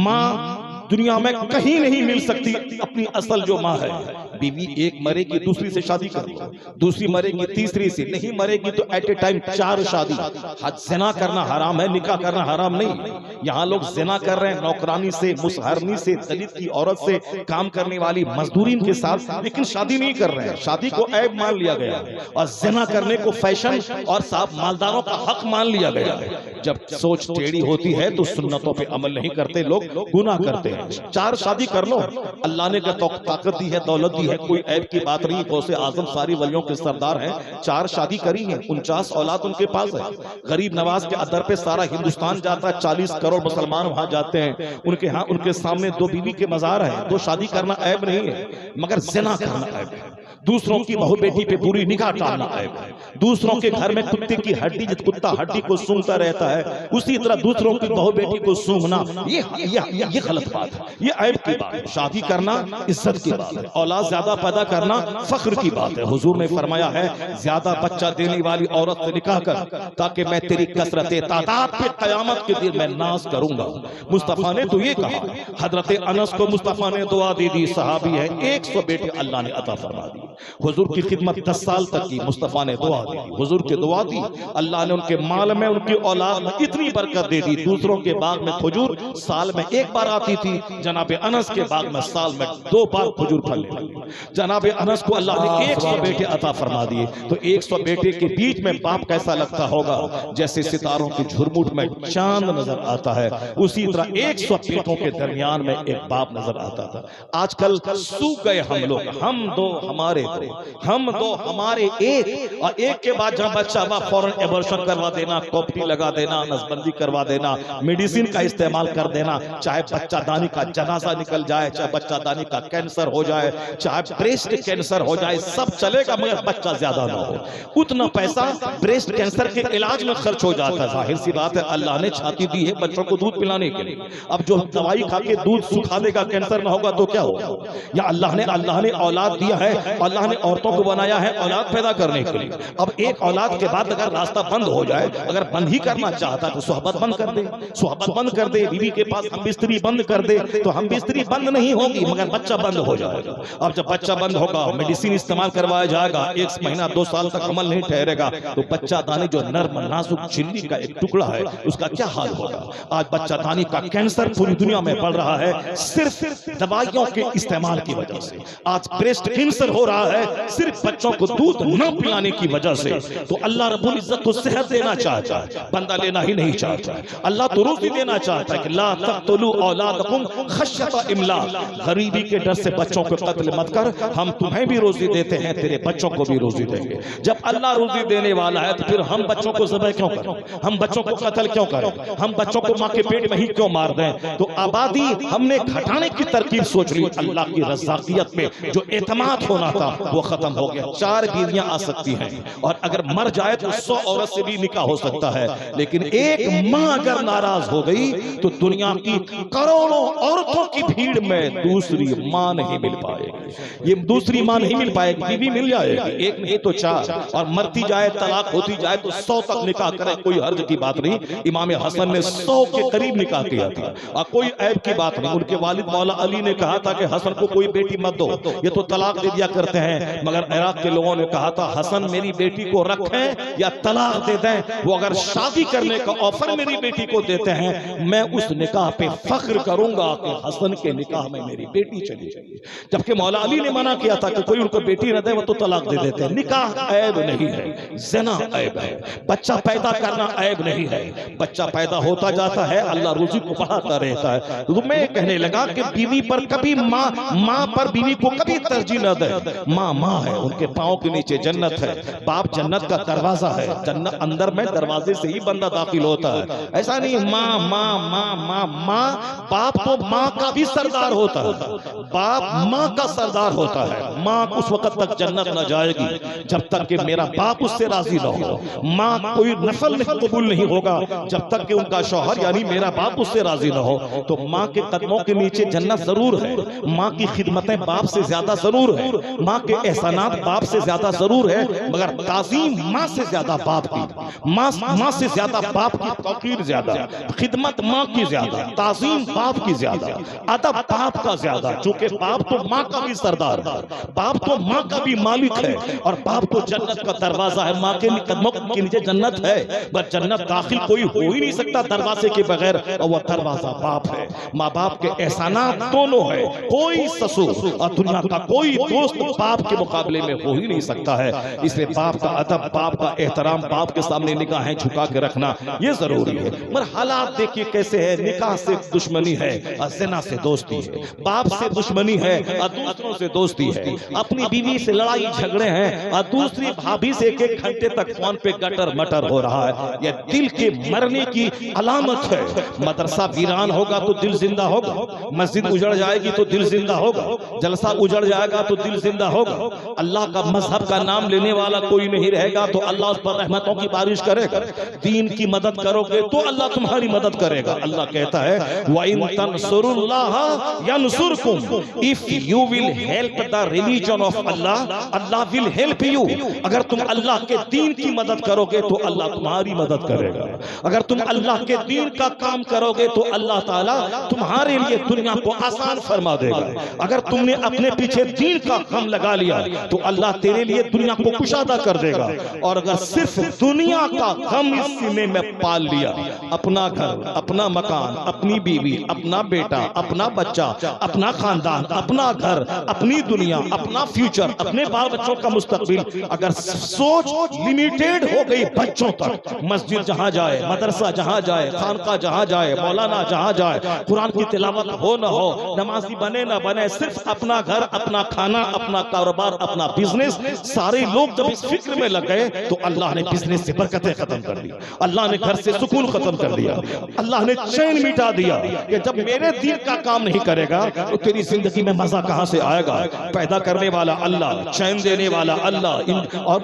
माँ दुनिया में कहीं नहीं मिल सकती अपनी असल जो माँ है। बीवी एक मरेगी दूसरी से शादी कर लो, दूसरी मरेगी तीसरी से, नहीं मरेगी तो एट ए टाइम 4 शादी। ज़िना करना हराम है, निकाह करना हराम नहीं। यहाँ लोग ज़िना कर रहे हैं नौकरानी से, मुसहरनी से, दलित की औरत से, काम करने वाली मजदूरीन के साथ, लेकिन शादी नहीं कर रहे हैं। शादी को ऐब मान लिया गया है और ज़िना करने को फैशन और साहब मालदारों का हक मान लिया गया है। जब सोच टेढ़ी होती है तो सुन्नतों पे अमल नहीं करते, लोग गुनाह करते हैं। 4 शादी कर लो, अल्लाह ने ताकत दी है, दौलत दी है, कोई ऐब की बात नहीं। गौसे आजम सारी वलियों के सरदार हैं, 4 शादी करी है, 49 औलाद उनके पास है। गरीब नवाज के अदर पे सारा हिंदुस्तान जाता है, 40 करोड़ मुसलमान वहां जाते हैं, उनके यहाँ उनके सामने 2 बीवी के मजार है। 2 शादी करना ऐब नहीं है, मगर ज़िना करना ऐब है। दूसरों की बहू बेटी पे बुरी निगाह डालना ऐब है। दूसरों के घर में कुत्ते की हड्डी, जिस कुत्ता हड्डी को सूंघता रहता है, उसी तरह दूसरों की बहू बेटी को सूंघना, ये गलत बात है, ये ऐब की बात है। शादी करना इज्जत की बात है, औलाद ज्यादा पैदा करना फख्र की बात है। हुजूर ने फरमाया है ज्यादा बच्चा देने वाली औरत से निकाह कर, ताकि मैं तेरी कसरते तादाद पे कयामत के दिन मैं नाज करूंगा। मुस्तफा ने तो ये कहा। हजरत अनस को मुस्तफा ने दुआ दे दी, सहाबी है, 100 बेटे अल्लाह ने अता फरमा दी। हुजूर की खिदमत 10 साल तक की, मुस्तफ़ा ने दुआ दी, हुजूर की दुआ दी, अल्लाह ने उनके माल में, उनकी औलाद में इतनी बरकत दे दी। दूसरों के बाग में खजूर साल में एक बार आती थी, जनाब अनस के बाग में साल में 2 बार खजूर फलने लगी। जनाब अनस को अल्लाह ने 100 बेटे अता फरमा दिए। तो 100 बेटे के बीच में बाप कैसा लगता होगा, जैसे सितारों की झुरमुट में चांद नजर आता है, उसी तरह 100 बेटों के दरमियान में एक बाप नजर आता था। आजकल सूख गए हम लोग, हम दो हमारे दो, हम दो हमारे एक, और एक के बाद जहां बच्चा हुआ फौरन एबॉर्शन करवा देना, कॉपी लगा देना, नसबंदी करवा देना, मेडिसिन का इस्तेमाल कर देना, चाहे बच्चादानी का जनाजा निकल जाए, चाहे बच्चादानी का कैंसर हो जाए, चाहे ब्रेस्ट कैंसर हो जाए, सब चलेगा मगर बच्चा ज्यादा ना हो। उतना पैसा ब्रेस्ट कैंसर के इलाज में खर्च हो जाता है। जाहिर सी बात है, अल्लाह ने छाती दी है बच्चों को दूध पिलाने के लिए। अब जो दवाई खा के दूध सुखा देगा, कैंसर ना होगा तो क्या होगा? या अल्लाह ने औलाद दिया है, अल्लाह ने औरतों को बनाया है औलाद पैदा करने के लिए। अब एक औलाद के बाद अगर रास्ता बंद हो जाए, अगर बंद ही करना चाहता तो सोहबत बंद कर दे, सोहबत बंद कर दे, बीवी के पास हम बिस्तरी बंद कर दे, तो हम बिस्तरी बंद नहीं होगी मगर बच्चा बंद हो जाएगा। अब जब बच्चा बंद होगा, मेडिसिन इस्तेमाल करवाया जाएगा, 1 महीना 2 साल तक अमल नहीं ठहरेगा, तो बच्चा दानी जो नर्म नाजुक चिल्ली का एक टुकड़ा है, उसका क्या हाल होगा? आज बच्चा दानी का कैंसर पूरी दुनिया में बढ़ रहा है, सिर्फ दवाइयों के इस्तेमाल की वजह से। आज ब्रेस्ट कैंसर हो रहा है सिर्फ बच्चों को दूध न पिलाने की वजह से। तो अल्लाह रब्बुल इज्जत तो सेहत देना चाहता है, बंदा लेना ही नहीं चाहता है। अल्लाह तो रोजी देना चाहता है कि ला तक़तुलू औलादकुम खश्यत इमलाक, गरीबी के डर से बच्चों को कत्ल मत कर, हम तुम्हें भी रोजी देते हैं, तेरे बच्चों को भी रोजी देंगे। जब अल्लाह रोजी देने वाला है तो फिर हम बच्चों को ज़बह क्यों करें, हम बच्चों को कत्ल क्यों करें, हम बच्चों को माँ के पेट में ही क्यों मार दें? तो आबादी हमने घटाने की तरकीब सोच रही। अल्लाह की रज़ाकियत में जो एतमाद होना था वो खत्म हो गया। 4 बीवियां आ सकती हैं, और अगर मर जाए तो 100 औरत से भी निकाह हो सकता है, लेकिन एक माँ अगर नाराज हो गई तो दुनिया की करोड़ों औरतों की भीड़ में दूसरी माँ नहीं मिल पाएगी। ये दूसरी माँ नहीं मिल पाएगी, बीवी मिल जाएगी, एक नहीं तो 4, और मरती जाए, तलाक होती जाए तो 100 तक निकाह करे, कोई हर्ज की बात नहीं। इमाम हसन ने 100 के करीब निकाह किया था, और कोई ऐब की बात नहीं। उनके वालिद मौला अली ने कहा था कि हसन को कोई बेटी मत दो, ये तो तलाक दे दिया करते हैं, मगर इराक के लोगों ने कहा था हसन मेरी बेटी को रखें या तलाक दे दें, वो अगर शादी करने का ऑफर मेरी बेटी को देते हैं, मैं उस निकाह पे फख्र करूंगा कि हसन के निकाह में मेरी बेटी चली जाएगी। जबकि मौला अली ने मना किया था कि कोई उनको बेटी न दे, वो तो तलाक दे देते हैं। निकाह ऐब नहीं है, ज़िना ऐब है। बच्चा पैदा करना ऐब नहीं है, बच्चा पैदा होता जाता है, अल्लाह रोजी को बढ़ाता रहता है। तो मैं कहने लगा कि बीवी पर कभी माँ पर बीवी को कभी तरजीह न दे। माँ है, उनके पाँव के नीचे जन्नत है, बाप जन्नत का दरवाजा है, जन्नत अंदर में दरवाजे से ही बंदा दाखिल होता है। ऐसा नहीं माँ माँ माँ माँ माँ, बाप तो माँ का भी सरदार होता है, बाप माँ का सरदार होता है। माँ उस वक्त तक जन्नत न जाएगी जब तक कि मेरा बाप उससे राजी न हो। माँ कोई नफल कबूल नहीं होगा जब तक कि उनका शौहर यानी मेरा बाप उससे राजी न हो। तो माँ के कदमों के नीचे जन्नत जरूर है, माँ की खिदमतें बाप से ज्यादा जरूर है, माँ के एहसानात बाप से ज्यादा जरूर है, मगर ताज़ीम माँ से ज्यादा बाप की, माँ से ज्यादा बाप की तौकीर ज्यादा, खिदमत माँ की ज्यादा, ताज़ीम बाप की ज्यादा, अदब बाप का ज्यादा। चूंकि बाप तो माँ का भी सरदार है, बाप तो माँ का भी मालिक है, और बाप तो जन्नत का दरवाजा है। माँ के कदमों के नीचे जन्नत है, बस जन्नत दाखिल कोई हो ही नहीं सकता दरवाजे के बगैर, और वह दरवाजा बाप है। माँ बाप के एहसानात दोनों है, कोई ससुर और दुनिया का कोई दोस्त बाप के मुकाबले में हो ही नहीं सकता है। इसलिए बाप का अदब, बाप का एहतराम, बाप के सामने निगाहें झुका के रखना ये जरूरी है। मगर हालात देखिए कैसे है, निकाह से दुश्मनी है और ज़िना से दोस्ती है, बाप से दुश्मनी है और दूसरों से दोस्ती है, अपनी बीवी से लड़ाई झगड़े हैं और दूसरी भाभी से 1-1 घंटे तक फोन पे गटर मटर हो रहा है। यह दिल के मरने की अलामत है। मदरसा वीरान होगा तो दिल जिंदा होगा, मस्जिद उजड़ जाएगी तो दिल जिंदा होगा, जलसा उजड़ जाएगा तो दिल जिंदा होगा। अल्लाह का मजहब का नाम लेने वाला कोई नहीं रहेगा तो अल्लाह उस पर रहमतों की बारिश करेगा। दीन की मदद करोगे तो अल्लाह तुम्हारी मदद करेगा। अल्लाह कहता है व इन तंसुरुल्लाह यंसुरकुम, if you will help the religion of Allah, Allah will help you. अगर तुम अल्लाह के दीन की मदद करोगे तो अल्लाह तुम्हारी मदद करेगा। अगर तुम अल्लाह के दीन का काम करोगे तो अल्लाह ताला तुम्हारे लिए दुनिया को आसान फरमा देगा। अगर तुमने अपने पीछे दीन का गम लगा लिया तो अल्लाह तेरे लिए दुनिया को कुशादा कर देगा। और अगर सिर्फ दुनिया का गम इस सीने में पाल लिया, अपना घर, अपना मकान, अपनी बीवी, अपना बेटा, अपना बच्चा, अपना खानदान, अपना घर, अपनी दुनिया, अपना फ्यूचर, अपने बाल बच्चों का मुस्तकबिल, अगर सोच लिमिटेड हो गई बच्चों तक, मस्जिद जहां जाए, मदरसा जहां जाए, खानका जहां जाए, मौलाना जहां जाए, कुरान की तिलावत हो न हो, नमाजी बने न बने, सिर्फ अपना घर, अपना खाना, अपना कारोबार, अपना बिजनेस, सारे लोग जब इस फिक्र में लग गए तो अल्लाह ने बिजनेस से बरकतें खत्म कर दी, अल्लाह ने घर से सुकून खत्म कर दिया, अल्लाह ने चैन मिटा दिया कि जब मेरे दीन का काम नहीं करेगा तो तेरी जिंदगी में मजा कहां से आएगा। पैदा करने वाला अल्लाह, चैन देने वाला अल्लाह, और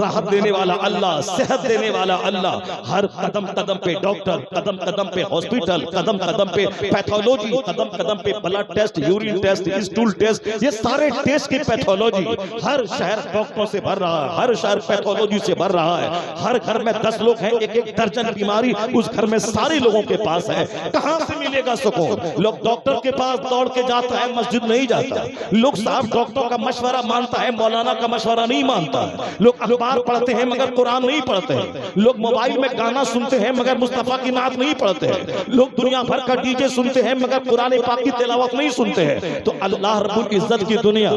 राहत देने वाला अल्लाह, सेहत देने वाला अल्लाह, हर कदम कदम पे डॉक्टर, कदम कदम पे हॉस्पिटल, कदम कदम पे पैथोलॉजी, कदम कदम पे blood test, urine test, stool test, ये सारे टेस्ट की पैथोलॉजी, हर शहर डॉक्टरों से भर रहा है, हर शहर पैथोलॉजी से भर रहा है। हर घर में 10 लोग हैं, एक एक दर्जन बीमारी उस घर में सारे लोगों के पास है। कहां से मिलेगा सुकून? लोग डॉक्टर के पास दौड़ के जाता है, मस्जिद नहीं जाता। लोग साहब डॉक्टर का मशवरा मानता है, मौलाना का मशवरा नहीं मानता है। लोग अखबार पढ़ते हैं मगर कुरान नहीं पढ़ते हैं। लोग मोबाइल में गाना सुनते हैं मगर मुस्तफा की नात नहीं पढ़ते हैं। लोग दुनिया भर का डीजे सुनते हैं मगर कुरान पाक की तिलावत नहीं सुनते हैं। तो अल्लाह रब्बुल इज्जत की दुनिया,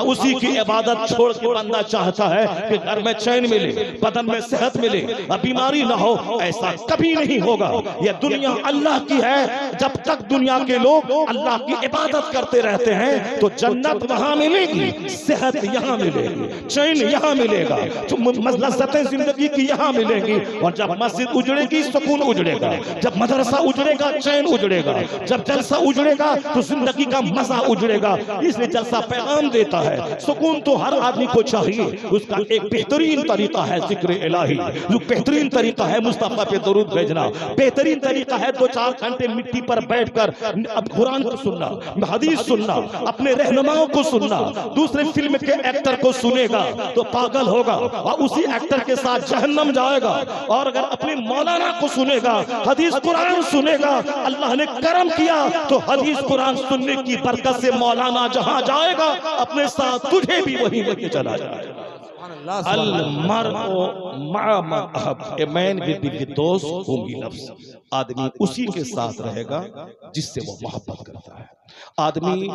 उसी की इबादत छोड़ के बंदा चाहता है कि घर में चैन मिले, बदन में सेहत मिले, बीमारी ना हो। ऐसा कभी नहीं होगा। यह दुनिया अल्लाह की है। जब तक दुनिया के लोग अल्लाह की इबादत करते रहते हैं तो जन्नत वहां मिलेगी, सेहत यहां मिलेगी, चैन यहां मिलेगा, लज़्ज़तें जिंदगी की यहां मिलेंगी। और जब मस्जिद उजड़ेगी सुकून उजड़ेगा, जब मदरसा उजड़ेगा चैन उजड़ेगा, जब जलसा उजड़ेगा तो जिंदगी का मजा उजड़ेगा। इसलिए जलसा पैगाम देता है, सुकून तो हर आदमी को चाहिए। उसका एक बेहतरीन तरीका है जिक्र इलाही, जो बेहतरीन तरीका है मुस्तफा पे दरूद भेजना, बेहतरीन तरीका है 2-4 घंटे मिट्टी पर बैठकर अब कुरान को सुनना, हदीस सुनना, अपने रहनुमाओं को सुनना। दूसरे फिल्म के एक्टर को सुनेगा तो पागल होगा और उसी एक्टर के साथ जहन्नम जाएगा। और अगर अपने मौलाना को सुनेगा, हदीस कुरान सुनेगा, अल्लाह ने करम किया तो हदीस कुरान सुनने की बरकत से मौलाना जहां जाएगा अपने साथ तुझे भी वहीं लेके चला जाएगा। आदमी उसी के साथ रहेगा जिससे वो मोहब्बत करता है। आदमी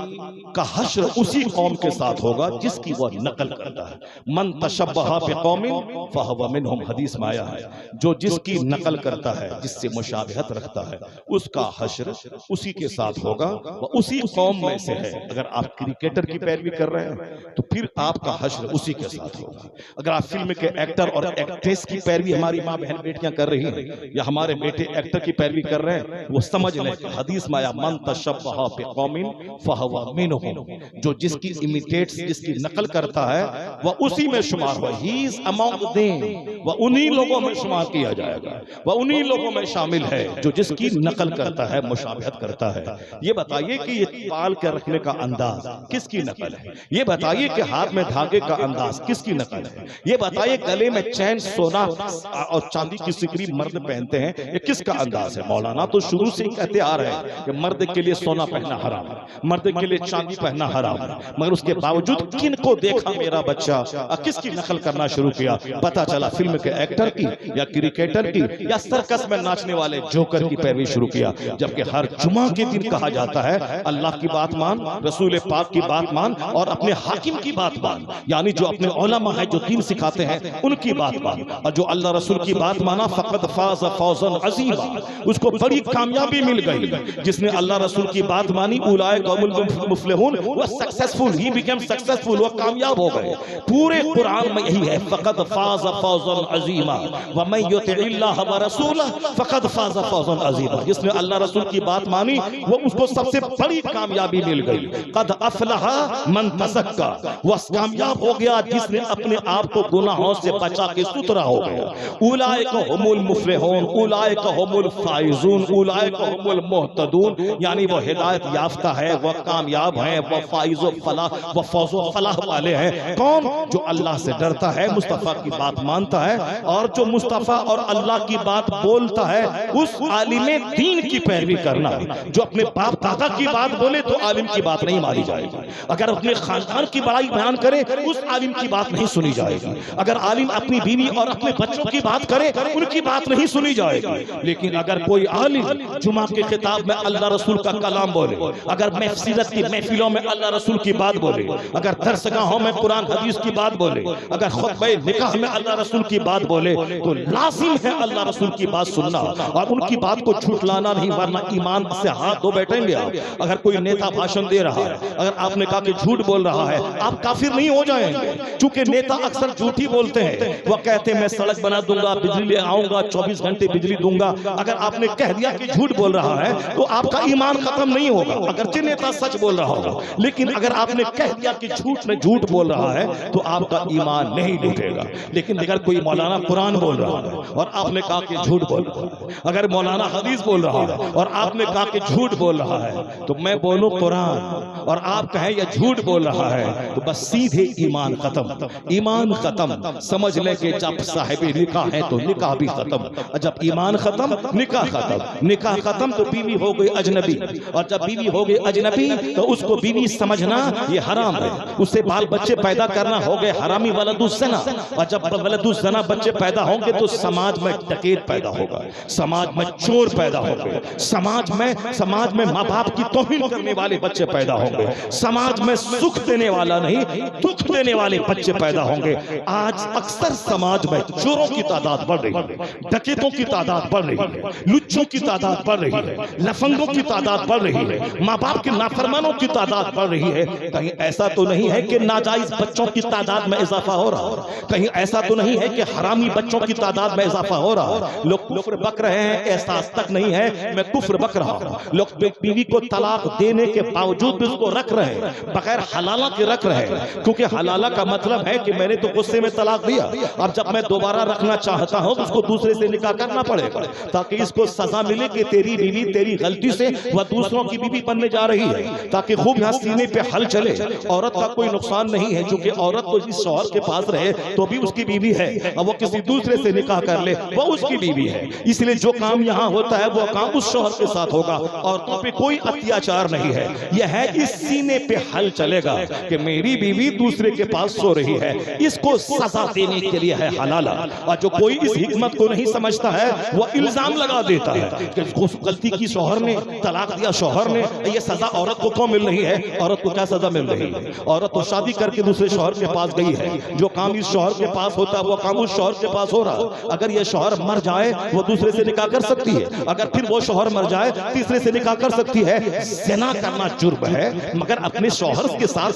का हश्र उसी कौम के साथ होगा जिसकी वह नकल करता है। मन तशब्बहा बिकौमिन फहुवा मिनहुम, हदीस में आया है, जो जिसकी नकल करता है, जिससे मुशाबहत रखता है, उसका हश्र उसी के साथ होगा, वह उसी कौम में से है। अगर आप क्रिकेटर की पैरवी कर रहे हैं तो फिर आपका हश्र उसी के साथ होगा। अगर आप फिल्म के एक्टर और एक्ट्रेस की पैरवी, हमारी माँ बहन बेटियां कर रही हैं या हमारे बेटे एक्टर की पैरवी कर रहे हैं, वो समझ लें हदीस में आया मन तशब्बहा बिकौमिन फहुवा मिनहुम, जो जिसकी इमिटेट्स, जिसकी नकल करता है वह उसी में शुमार हो। ही इज अमंग देम, वह उन्हीं लोगों में शुमार किया जाएगा, वह उन्हीं लोगों में शामिल है जो जिसकी नकल करता है, मुशाबहत करता है। ये बताइए कि ये बाल के रखने का अंदाज किसकी नकल है? ये बताइए कि हाथ में धागे का अंदाज किसकी नकल है? ये बताइए गले में चैन, सोना और चांदी की सिकरी मर्द पहनते हैं, ये किसका अंदाज है? मौलाना तो शुरू से ही कहते आ रहे हैं कि मर्द के लिए सोना पहनना हराम है, मर्द के लिए चांदी पहनना हराम है, मगर उसके बावजूद किन को देखा मेरा बच्चा किसकी नकल करना शुरू किया? पता चला फिल्म के एक्टर की या क्रिकेटर की या सर्कस में नाचने वाले जोकर की पैरवी शुरू किया। जबकि हर जुमा के दिन कहा जाता है अल्लाह की बात मान, रसूल पाक की बात मान और अपने हाकिम की बात मान, यानी जो अपने उलमा है जो दीन सिखाते हैं उनकी बात मान। और जो अल्लाह रसूल की बात माना फक़द फाज़ फौज़न अज़ीमा, उसको बड़ी कामयाबी मिल गई। जिसने अल्लाह रसूल की बात मानी उलाए कौमुल मुफ्लिहून, वह सक्सेसफुल, ही बिकेम सक्सेसफुल, वह कामयाब हो गए। पूरे कुरान में यही है, फक़द फाज़ फौज़न अज़ीमा व मन युतिइल्लाह व रसूलहु फक़द फाज़ फौज़न अज़ीमा। जिसने अल्लाह रसूल की बात मानी वो उसको सबसे बड़ी कामयाबी मिल गई। क़द अफ़लहा मन तज़क्का, वह कामयाब हो गया जिसने अपने आपको गुनाहों से बचा के सुथरा हो गया। उलाइका हुमुल मुफलिहून, उलाइका हुमुल फाइजून, उलाइका हुमुल मुहतदून, यानी वो हिदायत याफ्ता है, वो कामयाब है, वो फाइज व फलाह, वो फौज व फलाह वाले हैं। कौन? जो अल्लाह से डरता है, मुस्तफा की बात मानता है, और जो मुस्तफा और अल्लाह की बात बोलता है उस आलिमे दीन की पैरवी करना। जो अपने बाप दादा की बात बोले तो आलिम की बात नहीं मानी जाएगी। अगर अपने खानदान की बड़ाई बयान करे उस आलिम की बात नहीं सुनी जाएगी। अगर आलिम अपनी बीवी और अपने बच्चों की बात करे उनकी बात नहीं सुनी जाएगी। लेकिन अगर कोई आलिम जुमा के खिताब में अल्लाह रसूल का कलाम बोले, अगर महफिलत की महफिलों में अल्लाह रसूल की बात बोले, अगर दरसगाहों में कुरान हदीस की बात बोले, अगर खुतबे निकाह में अल्लाह रसूल की बात बोले, तो लाजिम है अल्लाह रसूल की बात सुनना और उनकी बात को झूठलाना नहीं, वरना ईमान से हाथ धो बैठेंगे आप। अगर कोई नेता भाषण दे रहा है, अगर आपने कहा कि झूठ बोल रहा है, आप काफिर नहीं हो जाएंगे। चूंकि नेता अक्सर झूठी बोलते हैं, वो कहते हैं मैं सड़क बना दूंगा, बिजली ले आऊंगा, 24 घंटे बिजली दूंगा। अगर आपने कह दिया कि झूठ बोल रहा है तो आपका ईमान खत्म नहीं होगा, अगरचे नेता सच बोल रहा होगा। लेकिन अगर आपने कह दिया कि झूठ में झूठ बोल रहा है तो आपका ईमान नहीं लूटेगा। लेकिन अगर कोई मौलाना कुरान बोल रहा है और आपने कहा कि झूठ बोल रहा है, अगर मौलाना हदीस बोल रहा है और आपने कहा कि झूठ बोल रहा है, तो मैं बोलूं कुरान और आप कहें यह झूठ बोल रहा है, तो बस सीधे ईमान खत्म, ईमान खत्म। समझ ले कि जब साहिब निकाह है तो निकाह भी खत्म, जब ईमान खत्म निकाह खत्म, निकाह खत्म तो बीवी हो गई अजनबी, और जब बीवी हो गई अजनबी तो उसको बीवी समझना ये हराम है, उससे बाल बच्चे पैदा करना हो गए हरामी वलदुज़्ज़ना, और जब वलदुज़्ज़ना बच्चे पैदा होंगे तो समाज में डकैत पैदा होगा, समाज में चोर पैदा होंगे, समाज में माँ बाप की तौहीन करने वाले बच्चे पैदा होंगे, समाज में सुख देने वाला नहीं दुख देने वाले बच्चे पैदा होंगे। आज अक्सर समाज में चोरों की तादाद बढ़ रही है, डकैतों की तादाद बढ़ रही है, लुच्चों की तादाद बढ़ रही है, लफंगों की तादाद बढ़ रही है, माँ बाप के नाफरमानों की तादाद बढ़ रही है। कहीं ऐसा तो नहीं है कि नाजायज बच्चों की तादाद में इजाफा हो रहा है, कहीं ऐसा तो नहीं है कि हरामी बच्चों की तादाद में इजाफा हो रहा है। लोग कुफ्र बक रहे हैं, एहसास तक नहीं है मैं कुफ्र बक रहा हूं। लोग बीवी को तलाक देने के बावजूद भी उसको रख रहे हैं, बगैर हलाला के रख रहे हैं, क्योंकि हलाला का मतलब है कि मैंने तो गुस्से में तलाक दिया, अब जब मैं दोबारा रखना चाहता हूं तो उसको दूसरे से निकाह करना पड़ेगा, ताकि इसको सजा मिले कि तेरी बीवी तेरी गलती से वह दूसरों की बीवी बनने जा रही है, ताकि खूब यहाँ सीने पे हल चले। औरत का कोई नुकसान नहीं है, क्योंकि औरत तो इस शौहर के पास रहे तो भी उसकी बीवी है, और वो किसी दूसरे से निकाह कर ले वो उसकी बीवी है। इसलिए जो काम यहाँ होता है वो काम उस शौहर के साथ होगा, औरतों पे कोई अत्याचार नहीं है। यह है इस सीने पे हल चलेगा कि मेरी बीवी दूसरे के पास सो रही है, इसको सजा देने के लिए है हलाला। और जो कोई इस हिकमत को नहीं समझता है वो इल्जाम लगा देता है कि गलती की शौहर ने, तलाक दिया शौहर ने, ये सजा औरत को क्यों मिल रही है? औरत को क्या सजा मिल रही है? औरत तो शादी करके दूसरे शौहर के पास गई है, जो काम इस शौहर के पास होता है वो काम उस शौहर के पास हो रहा। अगर ये शौहर मर जाए वो दूसरे से निकाह कर सकती है, अगर फिर वो शौहर मर जाए तीसरे से निकाह कर सकती है। ज़िना करना जुर्म है, मगर अपने शौहर के साथ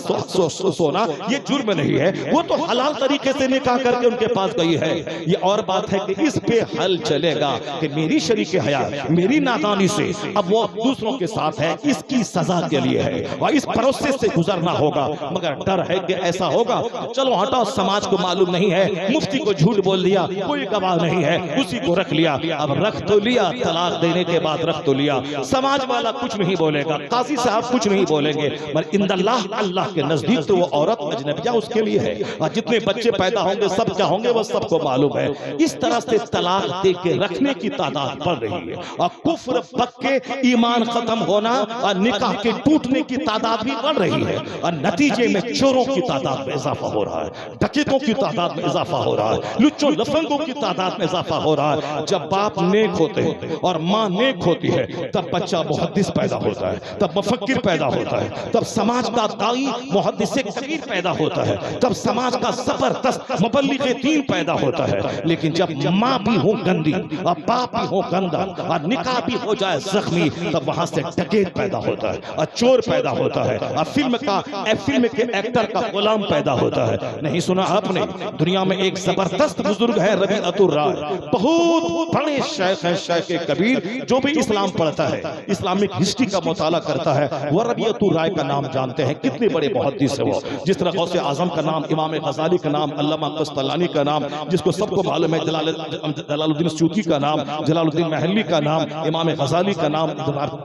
सोना ये जुर्म नहीं है, वो तो हलाल तरीके से निकाह करके उनके पास गई है। ये और बात है कि इस पे हल चलेगा कि मेरी शरीके हयात मेरी नादानी से अब वो दूसरों के साथ है, इसकी सजा के लिए है और इस प्रोसेस से गुजरना होगा। मगर डर है कि ऐसा होगा, चलो हटाओ, समाज को मालूम नहीं है, मुफ्ती को झूठ बोल दिया, कोई गवाह नहीं है, उसी को रख लिया। अब रख तो लिया, तलाक देने के बाद रख तो लिया, समाज वाला कुछ नहीं बोलेगा, काजी साहब कुछ नहीं बोलेंगे, मगर इंदल्लाह अल्लाह के नजदीक तो वो औरत अजनबिया उसके लिए है। और जितने बच्चे पैदा होंगे सब क्या होंगे वो सबको मालूम है। इस तरह से तलाक दे के रखने की तादाद बढ़ रही है और कुफ्र बक के ईमान खत्म होना और निकाह के टूटने की तादाद भी बढ़ रही है। और नतीजे में चोरों की तादाद में इजाफा हो रहा है, डकैतों की तादाद में इजाफा हो रहा है, लुच्चों लफंगों की तादाद में इजाफा हो रहा है। जब बाप नेक होते हैं और माँ नेक होती है तब बच्चा मुहद्दिस पैदा होता है, तब मुफक्किर पैदा होता है, तब समाज का दाई मुहद्दिस कबीर पैदा होता है, तब समाज का जबरदस्त मुबल्लिग दीन पैदा होता है। लेकिन जब माँ भी हो गंदी और बाप भी हो गंदा और निकाह भी हो जाए जख्मी, तब वहां से डकैत पैदा होता है और चोर पैदा होता है और फिल्म के एक्टर का गुलाम पैदा होता है। नहीं सुना आपने? दुनिया में एक जबरदस्त बुजुर्ग है रबीअतुर राय, बहुत बड़े शेख हैं, शेख कबीर, जो भी इस्लाम पढ़ता है, इस्लामिक हिस्ट्री का मुताला करता है, वह रबीअतुर राय का नाम जानते हैं। कितने बड़े मुहद्दिस है वो। जिस तरह गौसे आजम का नाम इमाम गजाली का नाम, अल्लामा कस्तलानी का नाम, जिसको सबको मालूम है, जलालुद्दीन सूती का नाम, जलालुद्दीन महल्ली का नाम, इमाम गजाली का नाम,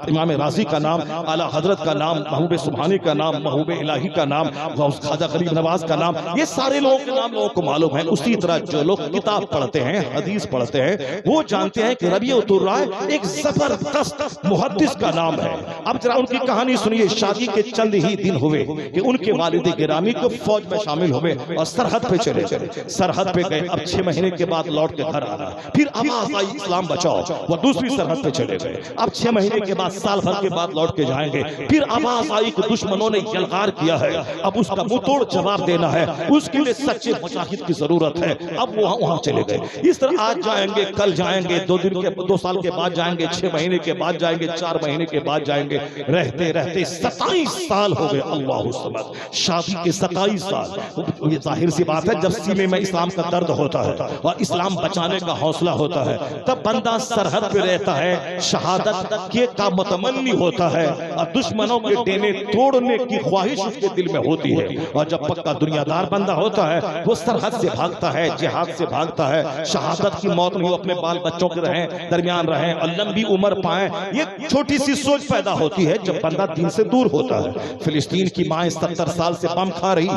इमाम राजी का नाम, आला हजरत का नाम, महबूब सुभानी का नाम, महबूब इलाही का नाम, ख्वाजा गरीब नवाज का नाम, ये सारे लोगों के नाम लोगों को मालूम है। उसी तरह जो लोग किताब पढ़ते हैं, हदीस पढ़ते हैं, वो जानते हैं कि रबीउल राय एक जबरदस्त मुहद्दिस का नाम है। अब जरा उनकी कहानी सुनिए। शादी के चंद ही दिन हुए कि उनके वालिद गिरामी को फौज में शामिल हुए और सरहद पे चले गए। सरहद पे गए, अब 6 महीने के बाद लौट के घर आना, फिर आवाज आई इस्लाम बचाओ, वो दूसरी सरहद पे चले गए। अब 6 महीने के बाद, साल भर के बाद लौट के जाएंगे, फिर आवाज आई कि दुश्मनों ने यलगार किया है, अब उसका मुंहतोड़ जवाब देना है, उसके लिए सच्चे मुजाहिद की जरूरत है। अब वहां चले गए। इस तरह आज जाएंगे, कल जाएंगे, 2 साल के बाद जाएंगे, 6 महीने के बाद जाएंगे, 4 महीने के बाद जाएंगे। रहते रहते 27 साल हो गए। अल्लाहु समद। शादी के 27 साल। ये जाहिर सी बात है, जब सीने में इस्लाम का दर्द होता है और इस्लाम बचाने का हौसला होता है, तब बंदा सरहद पे रहता है, शहादत के का मुतमन्नी होता है और दुश्मनों के डेने तोड़ने की ख्वाहिश उसके दिल में होती है। और जब पक्का दुनियादार बंदा होता है, वो सरहद से भागता है, जिहाद से भागता है, शहादत की मौत में वो अपने बाल बच्चों के रहें, दरमियान रहें और लंबी उम्र पाएं। ये छोटी सी सोच पैदा होती है जब बंदा दीन से दूर होता है। फिलिस्तीन की माँ 70 साल से बम खा रही,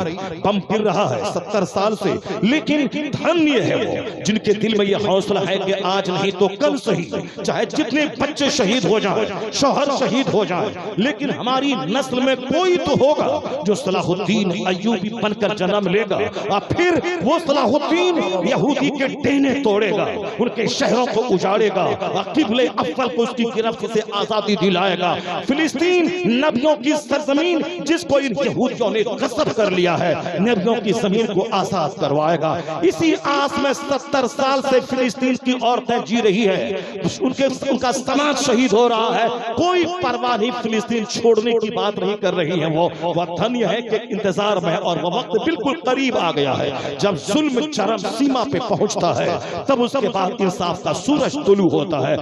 बम गिर रहा है 70 साल से, लेकिन धन्य है वो जिनके दिल में यह हौसला है कि आज नहीं तो कल सही, चाहे जितने बच्चे शहीद हो जाएं, शोहर शहीद हो जाएं, लेकिन हमारी नस्ल में कोई तो होगा जो सलाहुद्दीन अय्यूबी बनकर जन्म लेगा और फिर वो सलाहुद्दीन यहूदी के डेने तोड़ेगा, उनके शहरों को उजाड़ेगा और किबले अव्वल को उसकी गिरफ्त से आजादी दिलाएगा। फिलिस्तीन नबियों की सरजमीन, जिसको इन यहूदियों ने गस्ब कर लिया है, नबियों की जमीन को आजाद करवाएगा। इसी आस में 70 साल से फिलिस्तीन की औरतें जी रही है, उनका समाज शहीद हो रहा है, कोई परवाह नहीं, फिलिस्तीन छोड़ने की बात नहीं कर रही है। वो धन्य है कि इंतजार में, और वो वक्त बिल्कुल करीब आ गया है जब जुल्म चरम सीमा पे पहुंचता है, तब उसके बाद इंसाफ का सूरज तुलू होता है।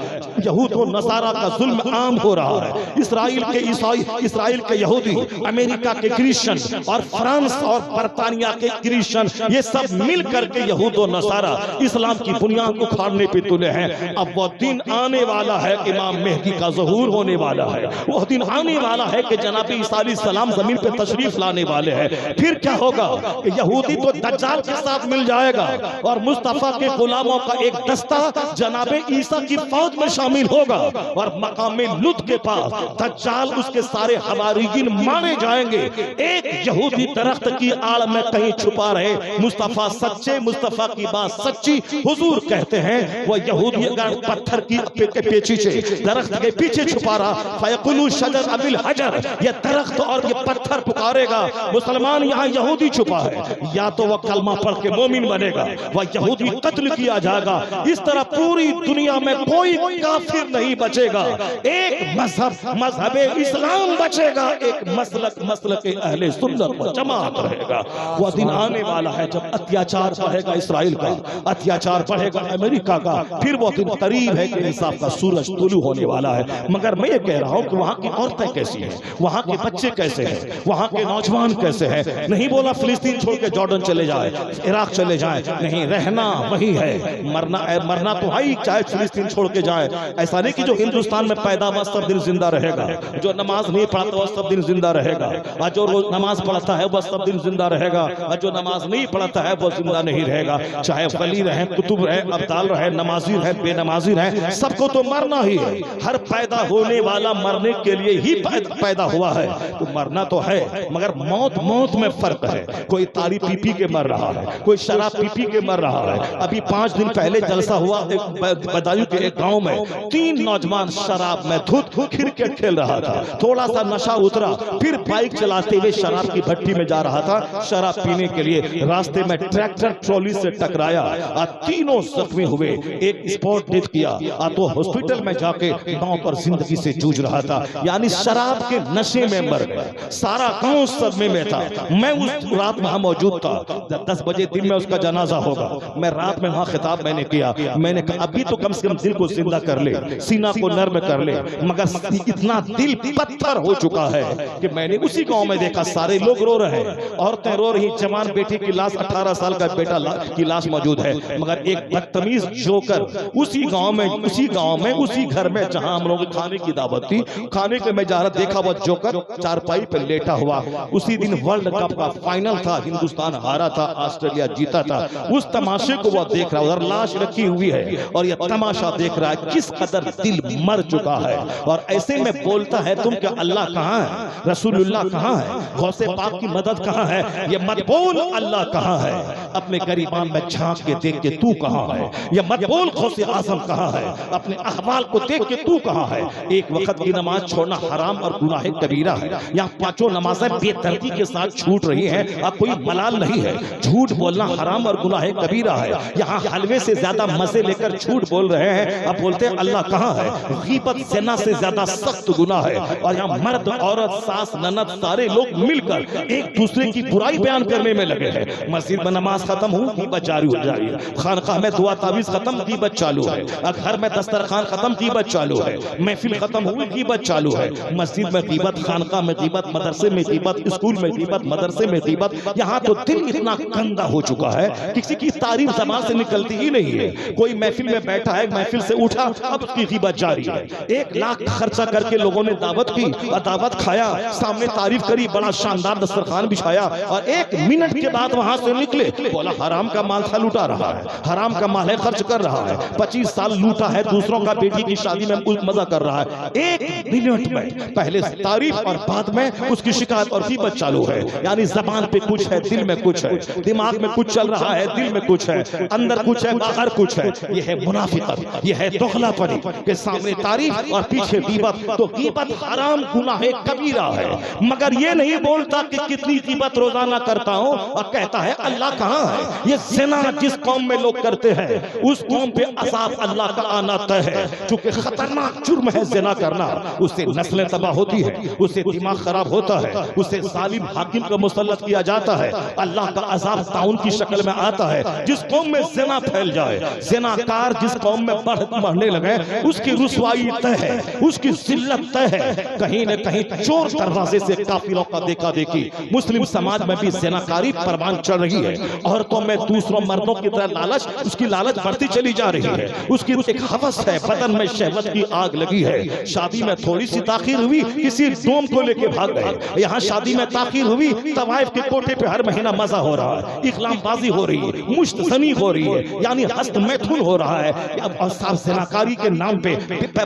यहूद और नसारा का जुल्म आम हो रहा है। इसराइल के ईसाई, इसराइल के यहूदी, अमेरिका के क्रिश्चियन और फ्रांस और बरतानिया के क्रिश्चियन, ये सब मिल करके यहूद और नसारा इस्लाम की बुनियाद उखाड़ने पे तुले हैं। अब वो दिन आने वाला है, इमाम मेहदी का ज़हूर होने वाला है, वो दिन आने वाला है कि जनाब ईसा अलैहिस्सलाम जमीन पे तशरीफ लाने वाले हैं। फिर क्या होगा? यहूदी तो दज्जाल के साथ मिल जाएगा और मुस्तफा के गुलामों का एक दस्ता जनाब ईसा की फौज में शामिल होगा और मकाम लुत के पास दज्जाल उसके सारे हवारीयीन मारे जाएंगे। एक यहूदी दरख्त की आड़ में कहीं छुपा रहे, मुस्तफा सच्चे, मुस्तफा की बात सच्ची। हुजूर कहते हैं वो यहूदी अगर पत्थर की पेची से दरख्त के पीछे छुपा रहा, फयकुलु शजर अबिल हजर, ये दरख्त और ये पत्थर पुकारेगा मुसलमान यहाँ यहूदी छुपा है, या तो वह कलमा पढ़ के मोमिन बनेगा, वह यहूदी कत्ल किया जाएगा। इस तरह पूरी दुनिया में कोई काफिर नहीं बचेगा, एक मजहब इस्लाम बचेगा, एक मसलक अहले सुन्नत व जमात रहेगा। वह दिन आने वाला है जब अत्याचार बढ़ेगा इसराइल का, अत्याचार बढ़ेगा अमेरिका का, फिर वो दिन करीब है कि इंसाफ का सूरज तुलू होने वाला है। मगर मैं ये कह रहा हूँ कि वहाँ की औरतें कैसी हैं, वहाँ के बच्चे कैसे हैं, वहाँ के नौजवान कैसे हैं। नहीं बोला फिलिस्तीन छोड़ के जॉर्डन चले जाए, इराक चले जाए, नहीं, रहना वही है, मरना तो है ही, चाहे फिलिस्तीन छोड़ के जाए। ऐसा नहीं कि जो हिंदुस्तान में पैदा हुआ सब दिन जिंदा रहेगा, जो नमाज नहीं पढ़ता वह सब दिन जिंदा रहेगा, और जो रोज नमाज पढ़ता है वह सब दिन जिंदा रहेगा, और जो नमाज नहीं पढ़ता है वह जिंदा नहीं रहेगा। चाहे वली रहे, कुतुब रहे, अब्दाल रहे, नमाजी रहे, बेनमाजी रहे, सबको तो मरना ही है। हर पैदा होने वाला मरने के लिए ही पैदा हुआ है, तो मरना तो है, मगर मौत में फर्क है। कोई तारी पी पी के मर रहा है, कोई शराब पी पी के मर रहा है। अभी 5 दिन पहले जलसा हुआ बदायूं के एक गांव में, 3 नौजवान शराब में धुत क्रिकेट खेल रहा था, थोड़ा सा नशा उतरा, फिर बाइक चलाते हुए शराब की भट्टी में जा रहा था शराब पीने के लिए, रास्ते में ट्रैक्टर ट्रॉली से टकराया और तीनों जख्मी हुए। एक स्पॉट डेथ किया और तो हॉस्पिटल में जाके गांव पर जिंदगी से जूझ रहा था, यानी शराब के नशे में मर गया। सारा गांव सदमे में था। मैं उस रात वहां मौजूद था, 10 बजे दिन में उसका जनाजा होगा। मैं रात में वहां खिताब मैंने किया, मैंने कहा अभी तो कम से कम दिल को जिंदा कर ले, सीना को नर्म कर ले, मगर इतना दिल पत्थर हो चुका है कि मैंने उसी गांव में देखा सारे लोग रो रहे हैं, औरतें रो रही, जमा नौजवान बेटे की लाश, 18 साल का बेटा की लाश मौजूद है। मगर एक बदतमीज जोकर उसी गांव में उसी घर में जहां हम लोगों खाने की दावत थी, खाने के मैं जा रहा, देखा वो जोकर चारपाई पे लेटा हुआ। उसी दिन वर्ल्ड कप का फाइनल था, हिंदुस्तान हारा था, ऑस्ट्रेलिया जीता था। उस तमाशे को वो देख रहा है, उधर लाश रखी हुई है और ये तमाशा देख रहा है। किस कदर दिल मर चुका है। और ऐसे में बोलता है, तुम क्या अल्लाह कहां है, रसूलुल्लाह कहां है, गौसे पाक की मदद कहां है? ये मत बोल अल्लाह कहां है, अपने गरीबान में झांक के देख के तू कहां है। ये मत बोल गौसे आजम कहां है, अपने अहवाल को देख के तू कहां है। एक वक्त की नमाज छोड़ना हराम और गुनाह कबीरा है। यहाँ पांचों नमाजें बेदर्दी के साथ छूट रही हैं, अब कोई मलाल नहीं है। झूठ बोलना हराम और गुनाह कबीरा है। यहाँ हलवे से ज्यादा मजे लेकर झूठ बोल रहे हैं, अब बोलते हैं अल्लाह कहां है। गीबत ज़िना से ज्यादा सख्त गुनाह है। और यहाँ मर्द औरत सास ननद सारे लोग मिलकर एक दूसरे की बुराई बयान करने में लगे हैं। मस्जिद में नमाज खत्म हुई, गीबत जारी हो जा रही है। खानकाह में दुआ तावीज़ खत्म, गीबत चालू है। घर में दस्तरखान खत्म, गीबत चालू है। महफिल खत्म हुई, गीबत चालू है। मस्जिद में गीबत, खानकाह में गीबत, मदरसे में गीबत, स्कूल में गीबत, मदरसे में गीबत। यहाँ तो दिल इतना गंदा हो चुका है, किसी की तारीफ ज़बान से निकलती ही नहीं है। कोई महफिल में बैठा है, महफिल से उठा, अब उसकी गीबत जारी है। 1 लाख खर्चा करके लोगों ने दावत की और दावत खाया, सामने तारीफ करी, बड़ा शानदार दस्तरखान बिछाया और 1 मिनट के बाद वहां से निकले, बोला हराम का माल था लूटा रहा है, हराम का माल है खर्च कर रहा है, 25 साल लूटा है, दूसरों का बेटी की शादी में मजा कर रहा है। 1 मिनट में पहले तारीफ और बाद में उसकी शिकायत और गीबत चालू है। यानी जबान पे कुछ है, दिल में कुछ है, दिमाग में कुछ चल रहा है, दिल में कुछ है, अंदर कुछ है, बाहर कुछ है। यह है मुनाफिकत, यह है दोगलापनी के सामने तारीफ और पीछे गीबत। तो गीबत हराम गुनाह कबीरा है। मगर ये नहीं बोलता कि कितनी गीबत रोजाना करता हूं और कहता है अल्लाह कहां है। ये ज़िना जिस कौम में लोग करते हैं उस कौम पे अज़ाब अल्लाह का आना तय है। चूंकि खतरनाक जुर्म है ज़िना करना, उससे नस्लें तबाह होती है, उससे दिमाग खराब होता है, उससे जालिम हाकिम को मुसल्लत किया जाता है, अल्लाह का अज़ाब ताउन की शक्ल में आता है। जिस कौम में ज़िना फैल जाए, ज़िनाकार जिस कौम में बढ़ने लगे, उसकी रुसवाई तय है, उसकी जिल्लत तय है। कहीं न कहीं चोर दरवाजे से काफिरों का देखा देखी मुस्लिम समाज में भी ज़िनाकारी परवान चढ़ रही है। औरतों में दूसरों मर्दों की तरह लालच, उसकी लालच बढ़ती चली जा रही है। उसकी एक हवस है, बदन में शहवत की आग लगी है। शादी में थोड़ी सी ताखीर हुई, किसी डोम को लेके भाग गए। यहाँ शादी में ताखीर हुई, तवाइफ के कोठे पे हर महीना मजा हो रहा है, इकलामबाजी हो रही है, मुश्तजनी हो रही है, यानी हस्त मैथुन हो रहा है। और ज़िनाकारी के नाम पे,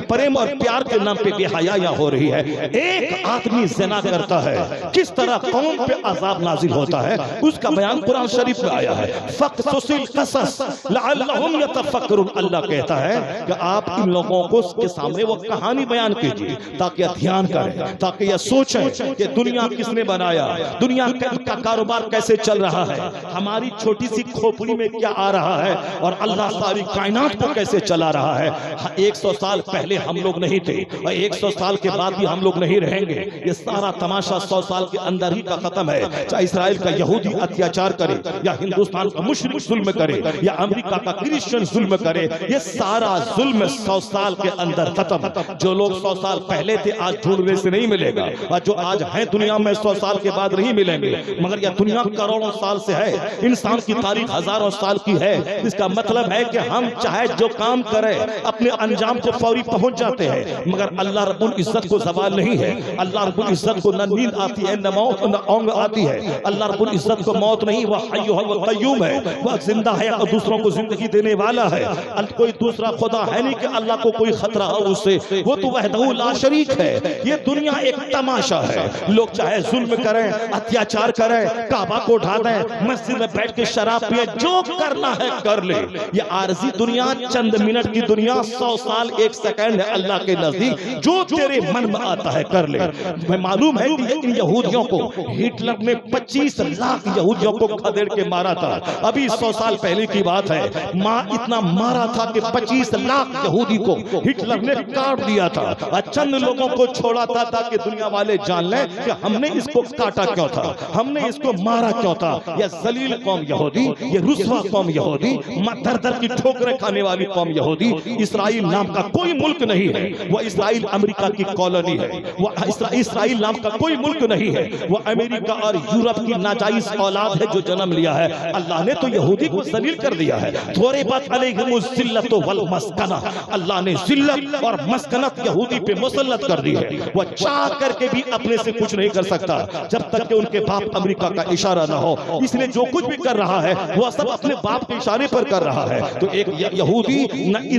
प्रेम और प्यार के नाम पे बेहयाया हो रही है। एक आदमी ज़िना करता है, किस तरह कौम पे अज़ाब नाजिल होता है, उसका बयान कुरान शरीफ में आया है। फ़क़्सुसिल क़सस लअल्लहुम यतफ़क्करून। अल्लाह कहता है कि आप इन लोगों को के सामने वो कहानी बयान कीजिए ताकि ध्यान करें, ताकि यह सोचें कि दुनिया किसने बनाया, दुनिया का कारोबार कैसे चल रहा है, हमारी छोटी सी खोपड़ी में क्या आ रहा है और अल्लाह सारी कायनात को कैसे चला रहा है। 100 साल पहले हम लोग नहीं थे और 100 साल के बाद भी हम लोग नहीं रहेंगे। ये सारा तमाशा 100 साल के अंदर ही का खत्म है। चाहे इसराइल का यहूदी अत्याचार करे या हिंदुस्तान का मुशरिक जुल्म करे या अमेरिका का क्रिश्चियन जुल्म करे, ये सारा जुल्म 100 साल के अंदर खत्म। जो लोग 100 साल पहले थे आज ढूंढने से नहीं मिलेगा, और जो आज हैं दुनिया में 100 साल के बाद नहीं मिलेंगे। मगर यह दुनिया करोड़ों साल से है, इंसान की तारीख हजारों साल की है। इसका मतलब है कि हम चाहे जो काम करें अपने अंजाम को फौरी पहुंच जाते हैं, मगर अल्लाह रब्बुल इज्जत को सवाल नहीं है। अल्लाह रब्बुल इज्जत को न नींद आती है, न मौत न औंग आती है। अल्लाह रब्बुल इज्जत को मौत नहीं, वह हय्युल व क़य्यूम है, वह जिंदा है और दूसरों को जिंदगी देने वाला है। कोई दूसरा खुदा है नहीं कि अल्लाह को कोई खतरा हो उससे, वो तो वहदहू ला शरीक है। ये दुनिया एक तमाशा है। लोग चाहे जुल्म करें, अत्याचार करें, काबा को ढा दें, मस्जिद में बैठ के शराब पिए, जो करना है कर ले। ये आरजी दुनिया, चंद मिनट की दुनिया, 100 साल 1 सेकंड है अल्लाह के नजदीक। जो तेरे मन में आता है कर ले। मैं मालूम है कि इन यहूदियों को हिटलर ने 25 लाख यहूदियों को खदेड़ के मारा था। अभी 100 साल पहले की बात है। इतना मारा था कि 25 लाख यहूदी को हिटलर ने काट दिया था और चंद लोगों को छोड़ा था ताकि दुनिया वाले जान लें कि हमने इसको काटा क्यों था, हमने इसको मारा क्यों था। यह जलील कौम यहूदी, ये रुस्वा कौम यहूदी, दर दर की ठोकरें खाने वाली कौम यहूदी। इस्राइल नाम का कोई मुल्क नहीं है, वह इस्राइल अमेरिका की कॉलोनी है। वह इस्राइल नाम का कोई मुल्क नहीं है, वह अमेरिका और यूरोप की नाजायज नाजायज औलाद है जो जन्म लिया है, अल्लाह ने तो यहूदी को जलील कर दिया है। थोड़े बात अलैहिमुज़्ज़िल्लतु वल मस्कना, अल्लाह ने जिल्लत और मस्कनत यहूदी पे मुसल्लत कर दी है। वह चाह करके भी अपने से कुछ नहीं कर सकता जब तक कि उनके बाप अमेरिका का इशारा ना हो। इसलिए जो कुछ भी कर रहा है वह सब अपने बाप के इशारे पर कर रहा है। तो एक यहूदी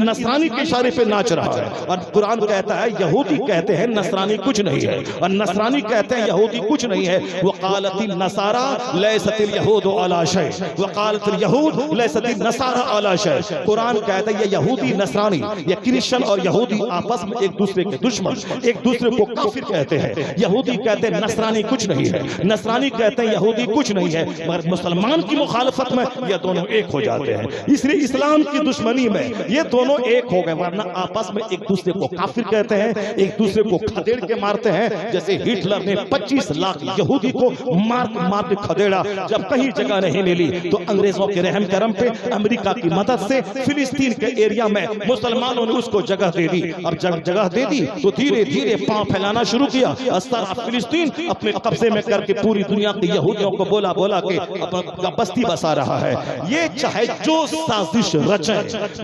नसरानी के इशारे पे नाच रहा है, और कुरान कहता है यहूदी कहते हैं नसरानी कुछ नहीं है, और नसरानी कहते हैं यहूदी कुछ नहीं है। वक़ालतिन नसारा लैसतिल यहूदु अला शै, वक़ालतिल यहूद लैसतिन नसारा अला शै। कुरान कहता है ये यहूदी नसरानी, ये क्रिश्चियन और यहूदी आपस में एक दूसरे के दुश्मन, एक दूसरे को काफिर कहते हैं। यहूदी कहते हैं नसरानी कुछ नहीं है, नसरानी कहते हैं यहूदी कुछ नहीं है, मगर मुसलमान की मुखालफत में ये दोनों एक हो जाते हैं। इसलिए इस्लाम की दुश्मनी में ये दोनों एक हो गए, वरना आपस में एक दूसरे को काफिर कहते हैं, एक दूसरे को खदेड़ के मारते हैं। जैसे हिटलर ने 25 लाख यहूदी को मार के खदेड़ा, जब कहीं जगह नहीं मिली तो अंग्रेजों के रहम करम पे अमेरिका की मदद से फिलिस्तीन के एरिया में मुसलमानों ने उसको जगह दे दी। अब जब जगह दे दी तो धीरे धीरे पांव फैलाना शुरू किया। सारा फिलिस्तीन अपने कब्जे में करके पूरी दुनिया के यहूदियों को बोला बोला के अपना बस्ती बसा रहा है। ये चाहे जो साजिश रचे,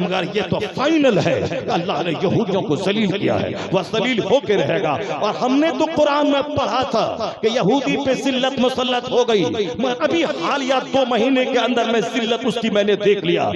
मगर ये तो फाइनल है, अल्लाह ने यहूदियों को जलील किया है, वह जलील होके रहेगा। और हमने तो कुरान में पढ़ा था कि यहूदी पे जिल्लत मुसल्लत हो गई, मगर अभी हाल या 2 महीने के अंदर में जिल्लत उसकी मैंने देख लिया।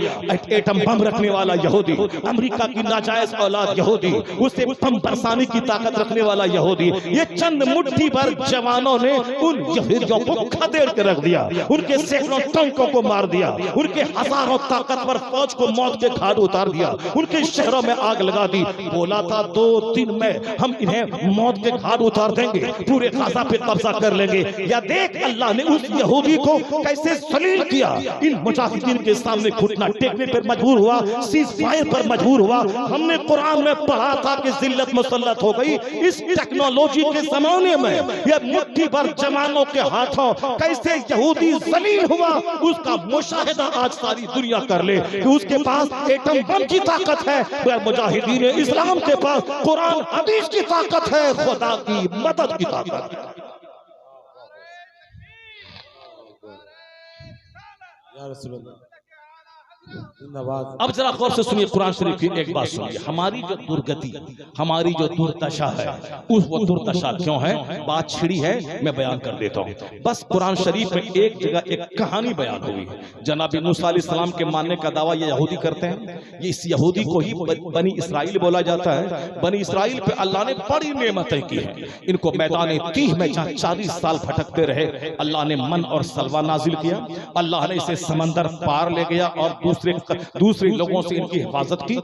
एटम बम रखने वाला यहूदी, अमेरिका की नाजायज औलाद यहूदी, उसे बम बरसाने की ताकत रखने वाला यहूदी, ये चंद मुट्ठी भर जवानों ने उन यहूदियों को खदेड़ के रख दिया, उनके सैकड़ों टैंकों को मार दिया, उनके हजारों ताकतवर फौज को मौत के घाट उतार दिया, उनके शहरों में आग लगा दी। बोला था 2 दिन में हम इन्हें मौत के घाट उतार देंगे, पूरे गाजा पे कब्जा कर लेंगे। या देख अल्लाह ने उस यहूदी को कैसे जलील किया। इन मुजाहिदीन के सामने घुटना टेकने पर मजबूर हुआ, सीज फायर पर मजबूर हुआ। हमने कुरान में पढ़ा था कि जिल्लत मुसल्लत हो गई। इस टेक्नोलॉजी के जमाने में यह मुट्ठी भर जवानों के हाथों कैसे यहूदी जलील हुआ, उसका मुशाहिदा आज सारी दुनिया कर ले कि उसके पास एटम बम की ताकत है, मुजाहिदीन इस्लाम के पास कुरान हदीस की ताकत है, खुदा की मदद की ताकत। अब जरा गौर से सुनिए, कुरान शरीफ की एक बात सुनिए। हमारी जो दुर्गति, हमारी जो दुर्दशा है, उस वो दुर्दशा क्यों है, बात छिड़ी है, मैं बयान कर देता हूँ। बस कुरान शरीफ में एक जगह एक कहानी बयान हुई है। जनाब मूसा अलैहिस्सलाम के मानने का दावा ये यहूदी करते हैं। ये इस यहूदी को ही बनी इसराइल बोला जाता है। बनी इसराइल पे अल्लाह ने बड़ी नेमतें की हैं। इनको मैदान तीह में जहाँ 40 साल भटकते रहे, अल्लाह ने मन और सलवा नाजिल किया। अल्लाह ने इसे समंदर पार ले गया और दूसरे लोगों से इनकी हिफाजत की,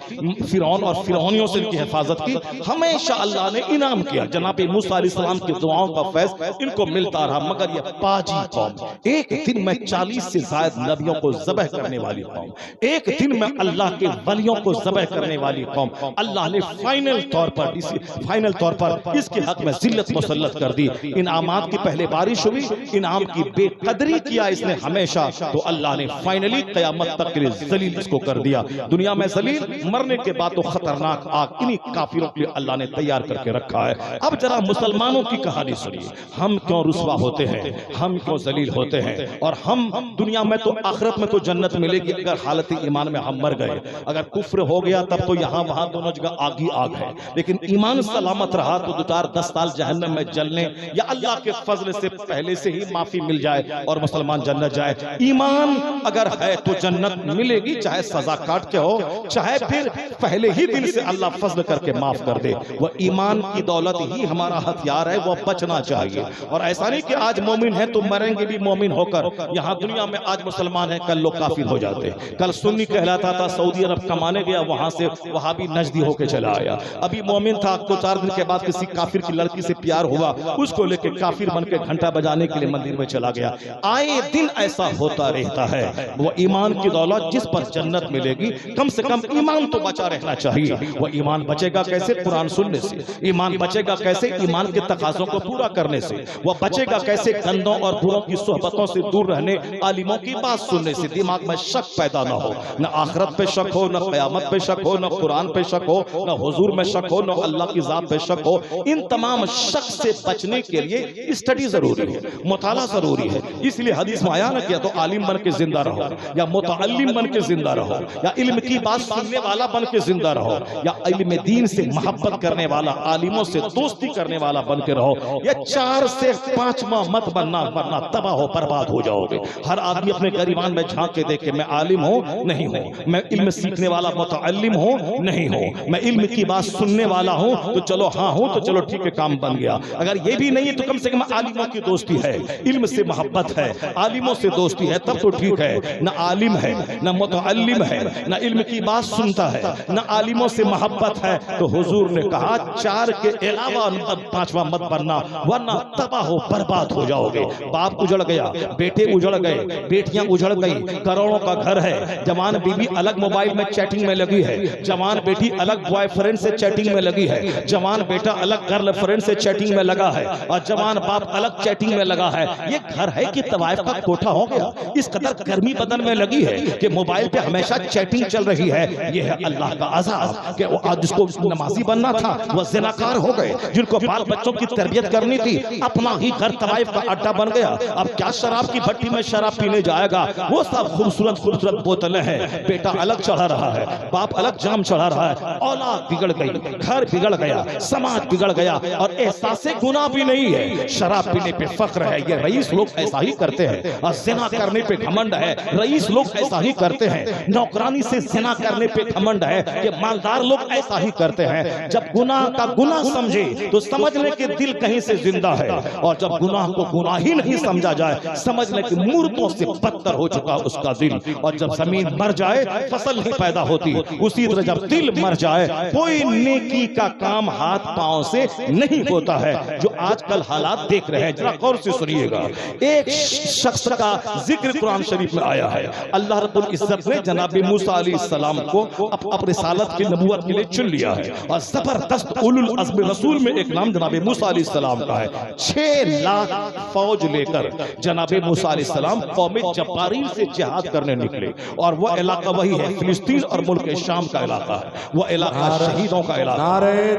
फिरौन और फिरौनियों से इनकी हिफाजत की। हमेशा अल्लाह ने इनाम किया। जनाब मूसा अलैहिस्सलाम की दुआओं का फैज़ इनको मिलता रहा। मगर ये पाजी कौम, एक दिन में 40 से ज्यादा नबियों को ज़बह करने वाली कौम, एक दिन में अल्लाह के वलियों को ज़बह करने वाली कौम, अल्लाह ने फाइनल तौर पर इसके हक में जिल्लत मुसल्लत कर दी। इनामात की पहले बारिश हुई, इनाम की बेकदरी किया इसने हमेशा, तो अल्लाह ने फाइनली क़यामत तक के लिए जलील इसको कर दिया। दुनिया में जलील, मरने के बाद तो खतरनाक आग इन्हीं काफिरों के लिए अल्लाह ने तैयार करके रखा है। अब जरा मुसलमानों की कहानी सुनिए। हम क्यों रुसवा होते हैं, हम क्यों जलील होते हैं, और हम दुनिया में तो आखिरत में तो जन्नत मिलेगी अगर हालत ईमान में हम मर गए। अगर कुफ्र हो गया तब तो यहाँ वहां दोनों जगह आग ही आग है, लेकिन ईमान सलामत रहा तो 2-10 साल जहन्नम में जलने या अल्लाह के फजल से पहले से ही माफी मिल जाए और मुसलमान जन्नत जाए। ईमान अगर है तो जन्नत मिलेगी, चाहे सजा काट के हो, चाहे फिर पहले ही दिन से अल्लाह फजल करके माफ कर दे। वह ईमान की दौलत ही हमारा हथियार है, वह बचना चाहिए। और ऐसा नहीं कि आज मोमिन है तो मरेंगे भी मोमिन होकर। यहाँ दुनिया में आज मुसलमान है, कल लोग काफिर हो जाते हैं। कल सुन्नी कहलाता था, सऊदी अरब कमाने गया, वहां से वहां भी नजदी होके चला आया। अभी मोमिन था तो 4 दिन के बाद किसी काफिर की लड़की से प्यार हुआ, उसको लेके काफिर बन के घंटा बजाने के लिए मंदिर में चला गया। आए दिन ऐसा होता रहता है। वो ईमान की दौलत किस पर जन्नत मिलेगी? कम से कम ईमान तो बचा रहना चाहिए। वह ईमान बचेगा कैसे? कुरान सुनने से। ईमान बचेगा कैसे? ईमान के तकाज़ों को पूरा करने से। वह बचेगा कैसे? गंदों और बुरों की सोहबतों से दूर रहने, आलिमों की बात सुनने से। दिमाग में शक पैदा ना हो, न आखिरत पे शक हो, न क़यामत पे शक हो, न कुरान पे शक हो, न हुजूर में शक हो, न अल्लाह की ज़ात पे शक हो। इन तमाम शक से बचने के लिए स्टडी जरूरी है, मुताला जरूरी है। इसलिए हदीस में आया ना कि या तो आलिम बन के जिंदा रहो, या मुतअल्लिम बन के जिंदा रहो, या इल्म की बात सुनने वाला बन के जिंदा रहो, या इल्म दीन से मोहब्बत करने वाला, आलिमों से दोस्ती करने वाला बन के रहो। या 4 से 5वां मत बनना, वरना तबाह हो बर्बाद हो जाओगे। हर आदमी अपने गरीबान में झांक के देखे, मैं आलिम हूँ नहीं हूँ, मैं इल्म सीखने वाला मुतअल्लिम हूँ नहीं हूँ, मैं इल्म की बात सुनने वाला हूँ तो चलो हाँ हूँ तो चलो ठीक है काम बन गया। अगर ये भी नहीं है तो कम से कम आलिमों की दोस्ती है, इल्म से मोहब्बत है, आलिमों से दोस्ती है, तब तो ठीक है। न आलिम है, न मुतअल्लिम है, न इल्म की बात सुनता है, न आलिमों से मोहब्बत है, तो हुजूर ने कहा 4 के अलावा 5वां मत बनना, वरना तबाह हो बर्बाद हो जाओगे। बाप उजड़ गया, बेटे उजड़ गए, बेटियां उजड़ गई, करोड़ों का घर है, जवान बीवी अलग मोबाइल में चैटिंग में लगी है, जवान बेटी अलग बॉयफ्रेंड से चैटिंग में लगी है, जवान बेटा अलग गर्लफ्रेंड से चैटिंग में लगा है, और जवान बाप अलग चैटिंग में लगा है। ये घर है कि तवाइफ का कोठा हो गया? इस कदर गर्मी बदन में लगी है कि मोबाइल पे हमेशा चैटिंग चल रही है। ये है अल्लाह का अज़ाब कि वो जिसको नमाजी बनना था वह ज़िनाकार हो गए, जिनको बाल बच्चों की तरबियत करनी थी अपना ही घर तवाइफ का अड्डा बन गया। अब क्या शराब की भट्टी में शराब पीने जाएगा? वो सब खूबसूरत खूबसूरत बोतलें हैं, बेटा अलग चढ़ा रहा है, बाप अलग जाम चढ़ा रहा है, औलाद बिगड़ गई, घर बिगड़ गया, समाज बिगड़ गया, और एहसासे गुनाह भी नहीं है। शराब पीने पे फख्र है, ये रईस लोग ऐसा ही करते हैं, और ज़िना करने पे घमंड है, रईस लोग ऐसा ही करते हैं। नौकरानी से ज़िना करने पे घमंड है, ये मालदार लोग ऐसा ही करते हैं। जब गुनाह का गुनाह समझे तो समझ ले कि दिल कहीं से जिंदा है, और जब गुनाह को गुनाह ही नहीं समझा जाए समझ ले कि मुर्दों से बदतर हो चुका उसका दिल। और जब जमीन मर जाए फसल नहीं पैदा होती, उसी तरह जब दिल मर जाए कोई नेकी का काम हाथ पांव से नहीं होता है, जो आजकल हालात देख रहे हैं। जरा गौर से सुनिएगा, एक शख्स का जिक्र कुरान शरीफ में आया है। अल्लाह रब्बुल इज्जत ने जनाब मूसा अलैहिस्सलाम को अपने रिसालत की नबूवत के लिए चुन लिया है, और जबरदस्त उलुल अज़्म रसूल में एक नाम जनाब मूसा अलैहिस्सलाम का है। 6 लाख फौज लेकर जनाब मूसा अलैहिस्सलाम कौम जब्बारीन से जिहाद करने निकले, और वह इलाका वही है फिलिस्तीन और मुल्क शाम का इलाका है, वह इलाका शहीदों का इलाका,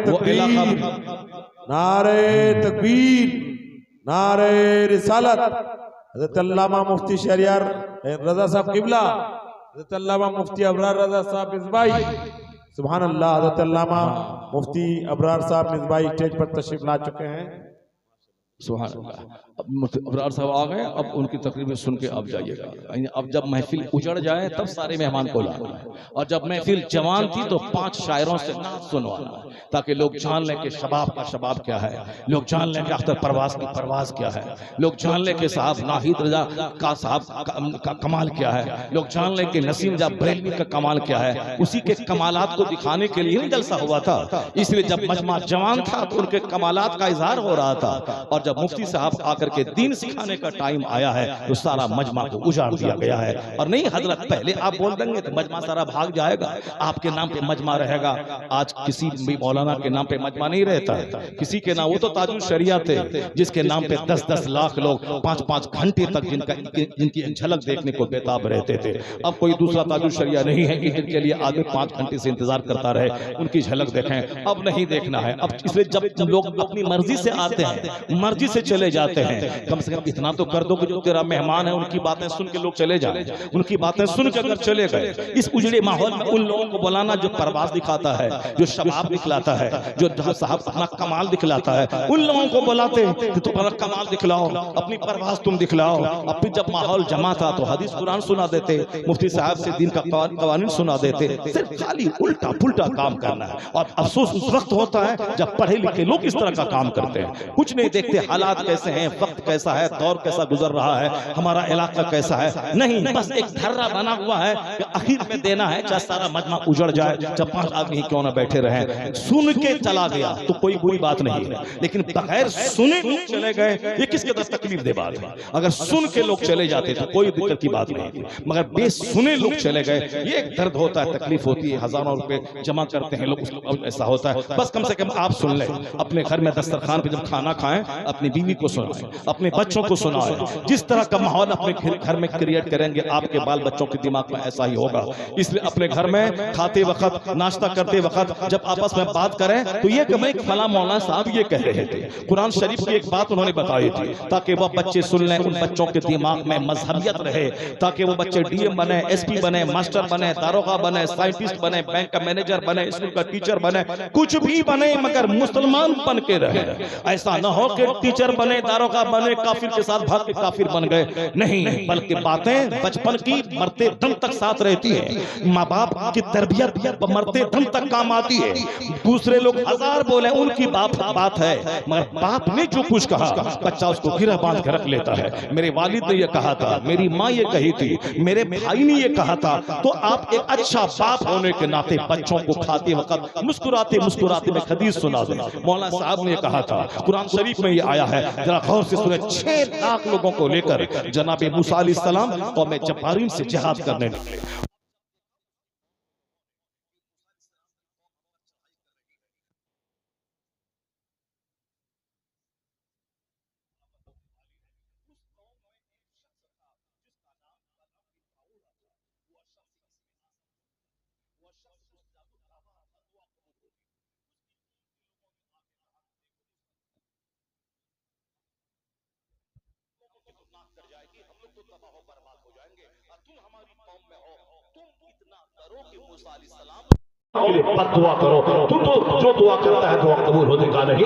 वो इलाका। नारे तकबीर, नारे रिसालत। हज़रत अल्लामा मुफ्ती शहरियार रजा साहब किबला, हज़रत अल्लामा मुफ्ती अबरार रजा साहब मिसबाई, सुभान अल्लाह। हज़रत अल्लामा मुफ्ती अबरार साहब मिसबाई स्टेज पर तशरीफ ला चुके हैं। सुभान अल्लाह। अब मुफ्ती अबरार साहब आ गए, अब उनकी तकरीर सुन के आप जाइएगा। अब जब महफिल उजड़ जाए तब सारे मेहमान को लाना, और जब महफिल जवान थी तो 5 शायरों से नात सुनवाना, ताकि लोग जान लें कि शबाब का शबाब क्या है, लोग जान लें कि अख्तर परवाज की परवाज क्या है, लोग जान लें कि साहब नाहिद रजा का साहब का कमाल क्या है, लोग जान लें कि नसीम जा बरेलवी का कमाल क्या है। उसी के कमालात को दिखाने के लिए ही जलसा हुआ था। इसलिए जब मजमा जवान था तो उनके कमालात का इजहार हो रहा था, और जब मुफ्ती साहब आकर के दीन सिखाने का टाइम आया है तो सारा मजमा को उजाड़ दिया गया है। और नहीं हजरत, पहले आप बोल देंगे तो मजमा सारा भाग जाएगा, आपके नाम पे मजमा रहेगा। आज किसी भी मौलाना के नाम पे मजमा नहीं रहता है, किसी के नाम, वो तो ताजुल शरिया थे जिसके नाम पे 10-10 लाख लोग 5-5 घंटे तक जिनकी झलक देखने को बेताब रहते थे। अब कोई दूसरा ताजुल शरिया नहीं है कि जिनके लिए आगे 5 घंटे से इंतजार करता रहे उनकी झलक देखें, अब नहीं देखना है। अब इसलिए जब लोग अपनी मर्जी से आते हैं, मर्जी से चले जाते हैं, कम से कम इतना तो कर दो कि जो तेरा मेहमान है उनकी बातें सुन के लोग चले जाएं। उनकी बातें सुन के अगर चले गए, इस उजड़े माहौल में उन लोगों को बुलाना जो परवाज दिखाता है, जो शबाब दिखलाता है, जो साहब अपना कमाल दिखलाता है, उन लोगों को बुलाते कि तुम्हारा कमाल दिखलाओ, अपनी परवाज तुम दिखलाओ। अब भी जब माहौल जमा था तो हदीस कुरान सुना देते, मुफ्ती साहब से दीन का कवानीन सुना देते, सिर्फ खाली उल्टा पुल्टा काम करना है। और अफसोस उस वक्त होता है जब पढ़े लिखे लोग इस तरह का काम करते हैं, कुछ नहीं देखते, हालात कैसे हैं, वक्त कैसा है, दौर कैसा गुजर रहा है, हमारा इलाका कैसा है। नहीं, बस एक धर्रा बना हुआ है कि आखिर में देना है, चाहे सारा मजमा उजड़ जाए, जब 5 आदमी क्यों ना बैठे रहे। सुन के चला गया तो कोई बुरी बात नहीं है, लेकिन बगैर सुने लोग चले गए, ये किसके तरफ तकलीफ दे बात है। अगर सुन के लोग चले जाते तो कोई दिक्कत की बात नहीं थी, मगर बेसुने लोग चले गए, ये एक दर्द होता है, तकलीफ होती है। हजारों रुपए जमा करते हैं लोग, ऐसा होता है। बस कम से कम आप सुन लें, अपने घर में दस्तरखान पे जब खाना खाएं, अपनी बीवी को सुनाएं, अपने बच्चों को सुनाएं। जिस तरह का माहौल अपने घर में क्रिएट करेंगे, आपके बाल बच्चों के दिमाग में ऐसा ही होगा। इसलिए अपने घर में खाते वक्त, नाश्ता करते वक्त जब आपस में बात करें तो ये कहें कि फला मौलाना साहब ये कह रहे थे, कुरान शरीफ की एक बात उन्होंने बताई थी, ताकि वह बच्चे सुन लें, उन बच्चों के दिमाग में मजहबियत रहे, ताकि वो बच्चे डीएम बने, एसपी बने, मास्टर बने, दारोगा बने, साइंटिस्ट बने, बैंक का मैनेजर बने, स्कूल का टीचर बने, कुछ भी बने मगर मुसलमान बन के रहे। ऐसा न हो कि टीचर बने, दारोगा बने, काफिर के साथ भाग के काफिर बन गए। नहीं, बल्कि बातें बचपन की मरते दम तक साथ रहती है। माँ बाप की तरबियत मरते दम तक काम आती है। दूसरे लोग हजार बोले, उनकी बात है, मगर बाप ने जो कुछ कहा बच्चा उसको गिरा बांध के रख लेता है। मेरे वालिद ने ये कहा था, मेरी माँ ये कही थी, मेरे भाई ने ये कहा था। तो आप एक अच्छा बाप होने के नाते बच्चों को खाते वक्त मुस्कुराते मुस्कुराते में हदीस सुना दें। मौलाना साहब ने कहा था, कुरान शरीफ में ये आया है, जरा गौर से सुने। 6 लाख लोगों को लेकर जनाब मूसा अलैहिस्सलाम कौम जब्बारीन से जिहाद करने निकले। हम लोग तो तबाह बर्बाद हो जाएंगे, और तुम हमारी कौम में हो, तुम इतना करो कि मूसा अलैहिस्सलाम दुआ करो। तुम तो जो दुआ करता है दुआ कबूल होने का नहीं।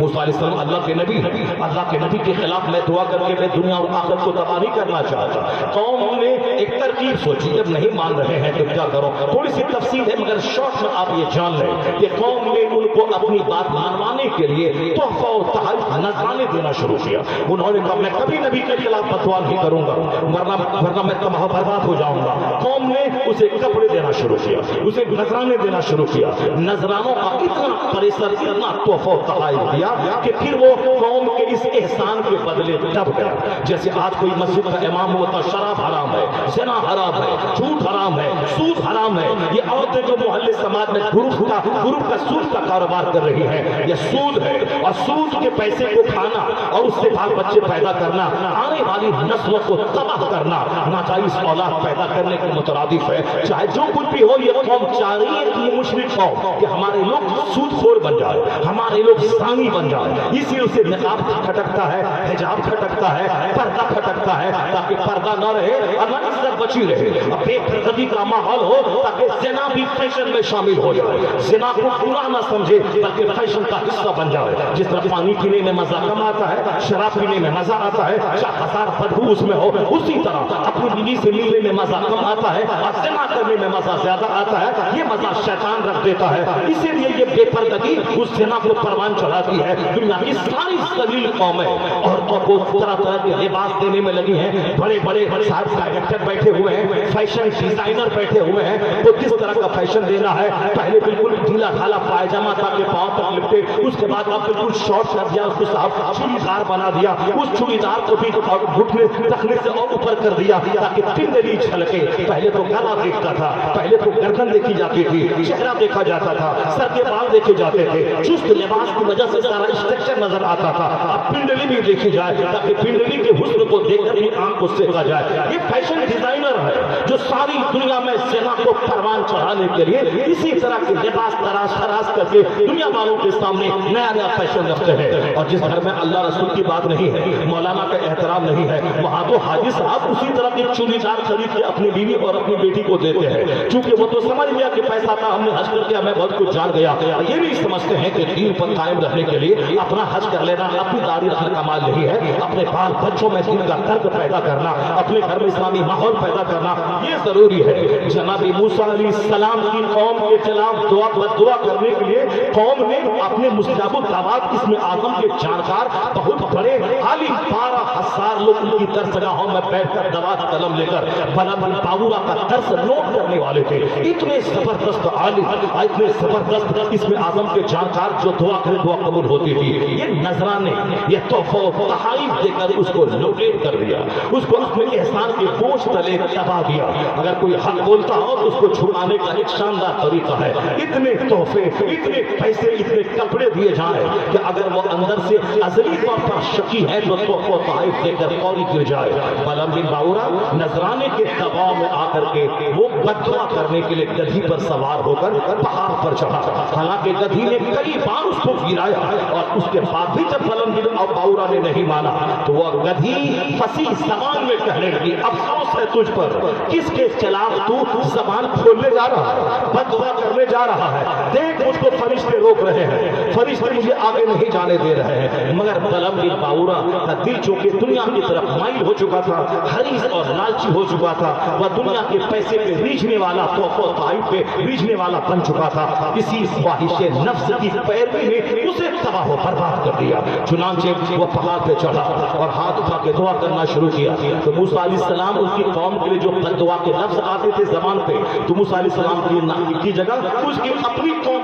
मूसा अलैहिस्सलाम अल्लाह के नबी, अल्लाह के नबी के खिलाफ मैं दुआ करके मैं दुनिया और आखिरत को तबाह नहीं करना चाहता। कौम ने एक तरकीब सोची, जब नहीं मान रहे हैं तो क्या करो। थोड़ी सी तफसील है मगर शॉर्ट में आप ये जान लें कि कौम ने उनको अपनी बात मानवाने के लिए तोहफा और तहफ़्फ़ुज़ नजराने देना शुरू किया। उन्होंने कहा मैं कभी नबी के खिलाफ फतवा नहीं करूंगा, वरना मैं तबाह बर्बाद हो जाऊंगा। कौम ने उसे कपड़े देना शुरू किया, उसे नजराने देना शुरू किया। नजरानों का इतना परिसर, इतना तोहफा तहफ़्फ़ुज़ दिया कि फिर वो कौम के इस एहसान के बदले दब गया। जैसे आज कोई मस्जिद का इमाम होता, शराब हराम है, ज़िना हराम है, झूठ हराम है, सूद हराम है। ये औरतें जो मोहल्ले समाज में ग्रुप का सूद का कारोबार कर रही है, ये सूद है। और सूद के पैसे को खाना और उससे बाल बच्चे पैदा करना, आने वाली नस्लों को तबाह करना, नाजायज औलाद पैदा करने के मुतरादिफ है। चाहे जो कुछ भी हो, ये कौम चाह रही है कि मुश्रिक कौम कि हमारे लोग सूदखोर बन जाए, हमारे लोग सानी बन जाए। इसी उसे निकाब खटकता है, हिजाब खटकता है, पर्दा खटकता है, ताकि पर्दा न रहे और इज्जत बची रहे। बेपर्दगी का माहौल हो ताकि ज़िना भी फैशन में शामिल हो जाए, ज़िना को बुरा न समझे बल्कि फैशन का हिस्सा बन जाए। जिस तरह पानी पीने में मजा कम आता है, शराब पीने में मजा आता है, चाहे हजार बदबू उसमें हो, उसी तरह अपनी बीवी से मिलने में मजा कम आता है और ज़िना करने में मजा ज्यादा आता है। ये मजा शैतान रख देता है। इसीलिए ये बेपर्दगी उस ज़िना को परवान चढ़ाती है। दुनिया की सारी ज़लील कौमें औरतों को तरह तरह के लिबास देने में लगी हैं। बड़े बड़े साहब डायरेक्टर बैठे हुए हैं, फैशन डिजाइनर बैठे हुए हैं। तो किस तरह का फैशन देना है, पहले बिल्कुल ढीला ढाला पायजामा ताकि पांव तक लिपटे, उसके बाद आप बिल्कुल शॉर्ट कर दिया, उसको साफ चूड़ीदार बना दिया, उस चूड़ीदार को भी घुटने तखने से और ऊपर कर दिया ताकि पिंडली झलके। पहले तो गला दिखता था, पहले तो गर्दन देखी जाती थी, चेहरा देखा जाता था, सर के बाल देखे जाते थे। चुस्त लिबास की वजह से सारा स्ट्रक्चर नजर आता था। अब पिंडली भी देखी जाए ताकि पिंडली के हुस्न को देखकर भी आंख को सेका जाए। ये फैशन डिजाइनर है जो सारी दुनिया में ज़िना को परवान चढ़ाने के लिए इसी तरह के लिबास तराश करके दुनिया वालों के सामने नया नया फैशन रखते हैं। और जिस घर में अल्लाह रसूल की बात नहीं है, मौलाना का एहतराम नहीं है, वहां तो हाजी साहब उसी तरह के चूड़ीदार खरीद के अपनी बीवी और अपनी बेटी को देते हैं। क्योंकि वो तो समझ लिया कि पैसा था, हमने हज कर दिया, मैं बहुत कुछ जान गया। ये भी समझते हैं कि दीन पर कायम रहने के लिए अपना हज कर लेना अपनी दाढ़ी रखने का माल नहीं है, अपने बाल बच्चों में दीन का दर्द पैदा करना, अपने घर में इस्लामी माहौल माहौल पैदा करना ये जरूरी है। जनाब मूसा अलैहिस्सलाम की कौम के खिलाफ दुआ करने के लिए कौम ने अपने मुस्तजाब दावत इसमें आजम के जानकार बहुत बड़े आलिम 12,000 लोग उनकी दरसगाहों में बैठकर दवा कलम लेकर बलम बाबूरा का दर्स नोट करने वाले थे। इतने जबरदस्त आलिम, इतने जबरदस्त इसमें आजम के जानकार जो दुआ करे दुआ कबूल होती थी। ये नजराने, ये तोहफा तहाइफ देकर उसको लोकेट कर दिया, उसको अपने एहसान के बोझ तले दबा दिया। अगर कोई हक बोलता हो तो उसको छुड़ाने का एक शानदार तरीका है। इतने तोहफे, इतने पैसे, इतने कपड़े दिए जाए कि अगर वो अंदर से अजली तौर पर शकी है तो तोहफा तहाइफ देकर फौरी गिर जाए। बलम बिन बावरा नजराने के दबाव में आकर के वो बददुआ करने के लिए गधी पर सवार होकर पहाड़ पर चढ़ा। हालांकि गधी ने कई बार उसको गिराया और उसके बाद भी जब बलम बिन बावरा ने नहीं माना तो वह गधी फसी जबान में कहने लगी, अफसोस है तुझ पर, किसके खिलाफ तू जबान खोलने जा रहा है, बददुआ करने जा रहा है। देख मुझको फरिश्ते रोक रहे हैं, फरिश्ते मुझे आगे नहीं जाने दे रहे हैं। मगर बलम बिन बावरा का दिल चूंकि दुनिया की तरफ माइल हो चुका था, हरीस और लालची हो चुका था, वह दुनिया के पैसे पे रीझने वाला, तोहफा तहाइफ पे रीझने वाला बन चुका था। इसी ख्वाहिशे नफ्स की पैरवी ने उसे तबाह बर्बाद कर दिया। चुनांचे वो पहाड़ पे चढ़ा और हाथ उठा के दुआ करना शुरू किया। तो मूसा अलैहिस्सलाम उसकी कौम के लिए जो बद्दुआ के लफ्ज आते थे जबान पे, तो मूसा अलैहिस्सलाम की जगह उसकी अपनी कौम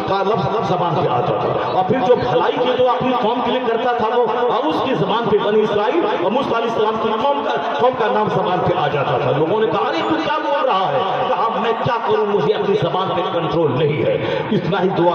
का लफ्ज जबान पे आता था। और फिर जो भलाई की दुआ अपनी कौम के लिए करता था वो उसकी जबान पे बनी इस्राइल और मूसा अलैहिस्सलाम की कौम का नाम जबान पे आ जाता था। लोगों ने कहा, अरे तू क्या बोल रहा है? कहा, मैं क्या करूं, मुझे अपनी जबान पे कंट्रोल नहीं है। इतना ही दुआ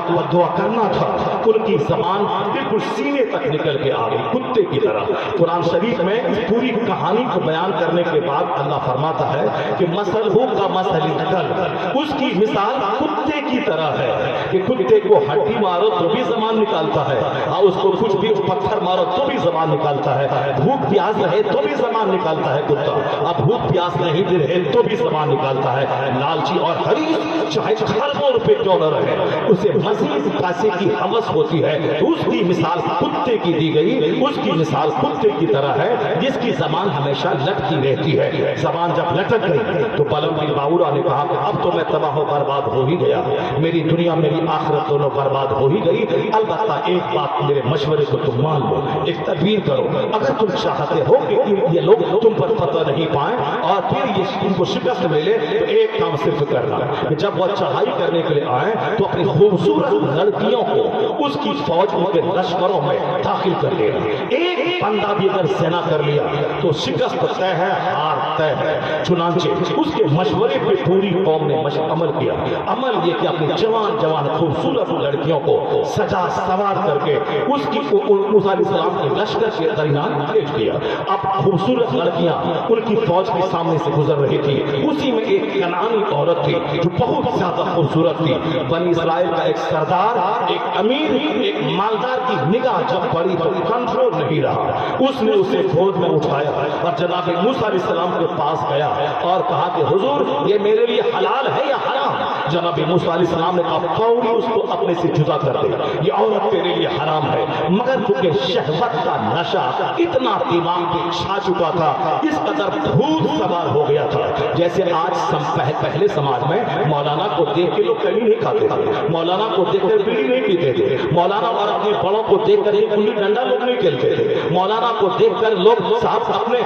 करना था, उनकी जबान बिल्कुल सीने तक निकल के आ गई कुत्ते की तरह। कुरान शरीफ में इस पूरी कहानी को बयान करने के बाद अल्लाह फरमाता है कि मसलहु का मसलिल कल्ब, उसकी मिसाल कुत्ते की तरह है कि कुत्ते को हड्डी मारो तो भी जबान निकालता है, और उसको कुछ भी पत्थर मारो तो भी जबान निकालता है। भूख प्यास रहे तो भी जबान निकालता है कुत्ता, अब भूख प्यास नहीं भी रहे तो भी जबान निकालता है। लालची और हरीस चाहे खरबों रुपए क्यों न रहे, उसे मजीद पैसे की हवस होती है, तो उसकी मिसाल कुत्ते की दी गई। उसकी मिसाल कुत्ते की तरह है जिसकी जबान हमेशा लटकी रहती है। जबान जब लटक गई तो बलम बिन बावरा ने कहा कि अब तो मैं तबाह बर्बाद हो ही गया, मेरी दुनिया मेरी आखिरत दोनों बर्बाद हो ही गई। अलबत्ता एक बात मेरे मशवरे को तुम मान लो, एक तदबीर करो, अगर तुम चाहते हो कि ये लोग तुम पर फतह नहीं पाए और फिर ये तुमको शिकस्त मिले, तो एक काम सिर्फ करना कि जब वह चढ़ाई करने के लिए आए तो अपनी खूबसूरत लड़कियों को उसकी फौज उनके लश्करों में दाखिल कर देना। एक बंदा भी अगर सेना कर लिया तो शिकस्त तय है, हार तय है। चुनांचे उसके मशवरे पे पूरी कौम ने अमल किया। अमल ये कि अपनी जवान जवान खूबसूरत लड़कियों को सजा सवार करके उसकी मूसा अलैहिस्सलाम के लश्कर के दरमियान भेज दिया। अब खूबसूरत लड़कियां उनकी फौज के सामने से गुजर रही थी। उसी में एक कनानी औरत थी जो बहुत ज्यादा खूबसूरत थी। बनी इस्राइल का एक सरदार, एक अमीर, एक मालदार की निगाह जब पड़ी तो कंट्रोल नहीं रहा, उसने उसे गोद में उठाया और जनाब मूसा अलैहिस्सलाम के पास गया और कहा कि हुजूर ये मेरे लिए हलाल है या हराम? जनाब मूसा अलैहिस्सलाम ने कहा फौरी उसको अपने से जुदा कर दे, ये औरत तेरे लिए हराम है। मगर क्योंकि शहवत का नशा इतना दिमाग पे छा चुका था, इस कदर भूत सवार हो गया था, जैसे आज पहले समाज में मौलाना को देख के लोग कहीं नहीं खाते थे, मौलाना को देखकर बीड़ी नहीं पीते थे, मौलाना और अपने बड़ों को देखकर गुल्ली डंडा लोग नहीं खेलते थे, मौलाना को देखकर लोग साहब अपने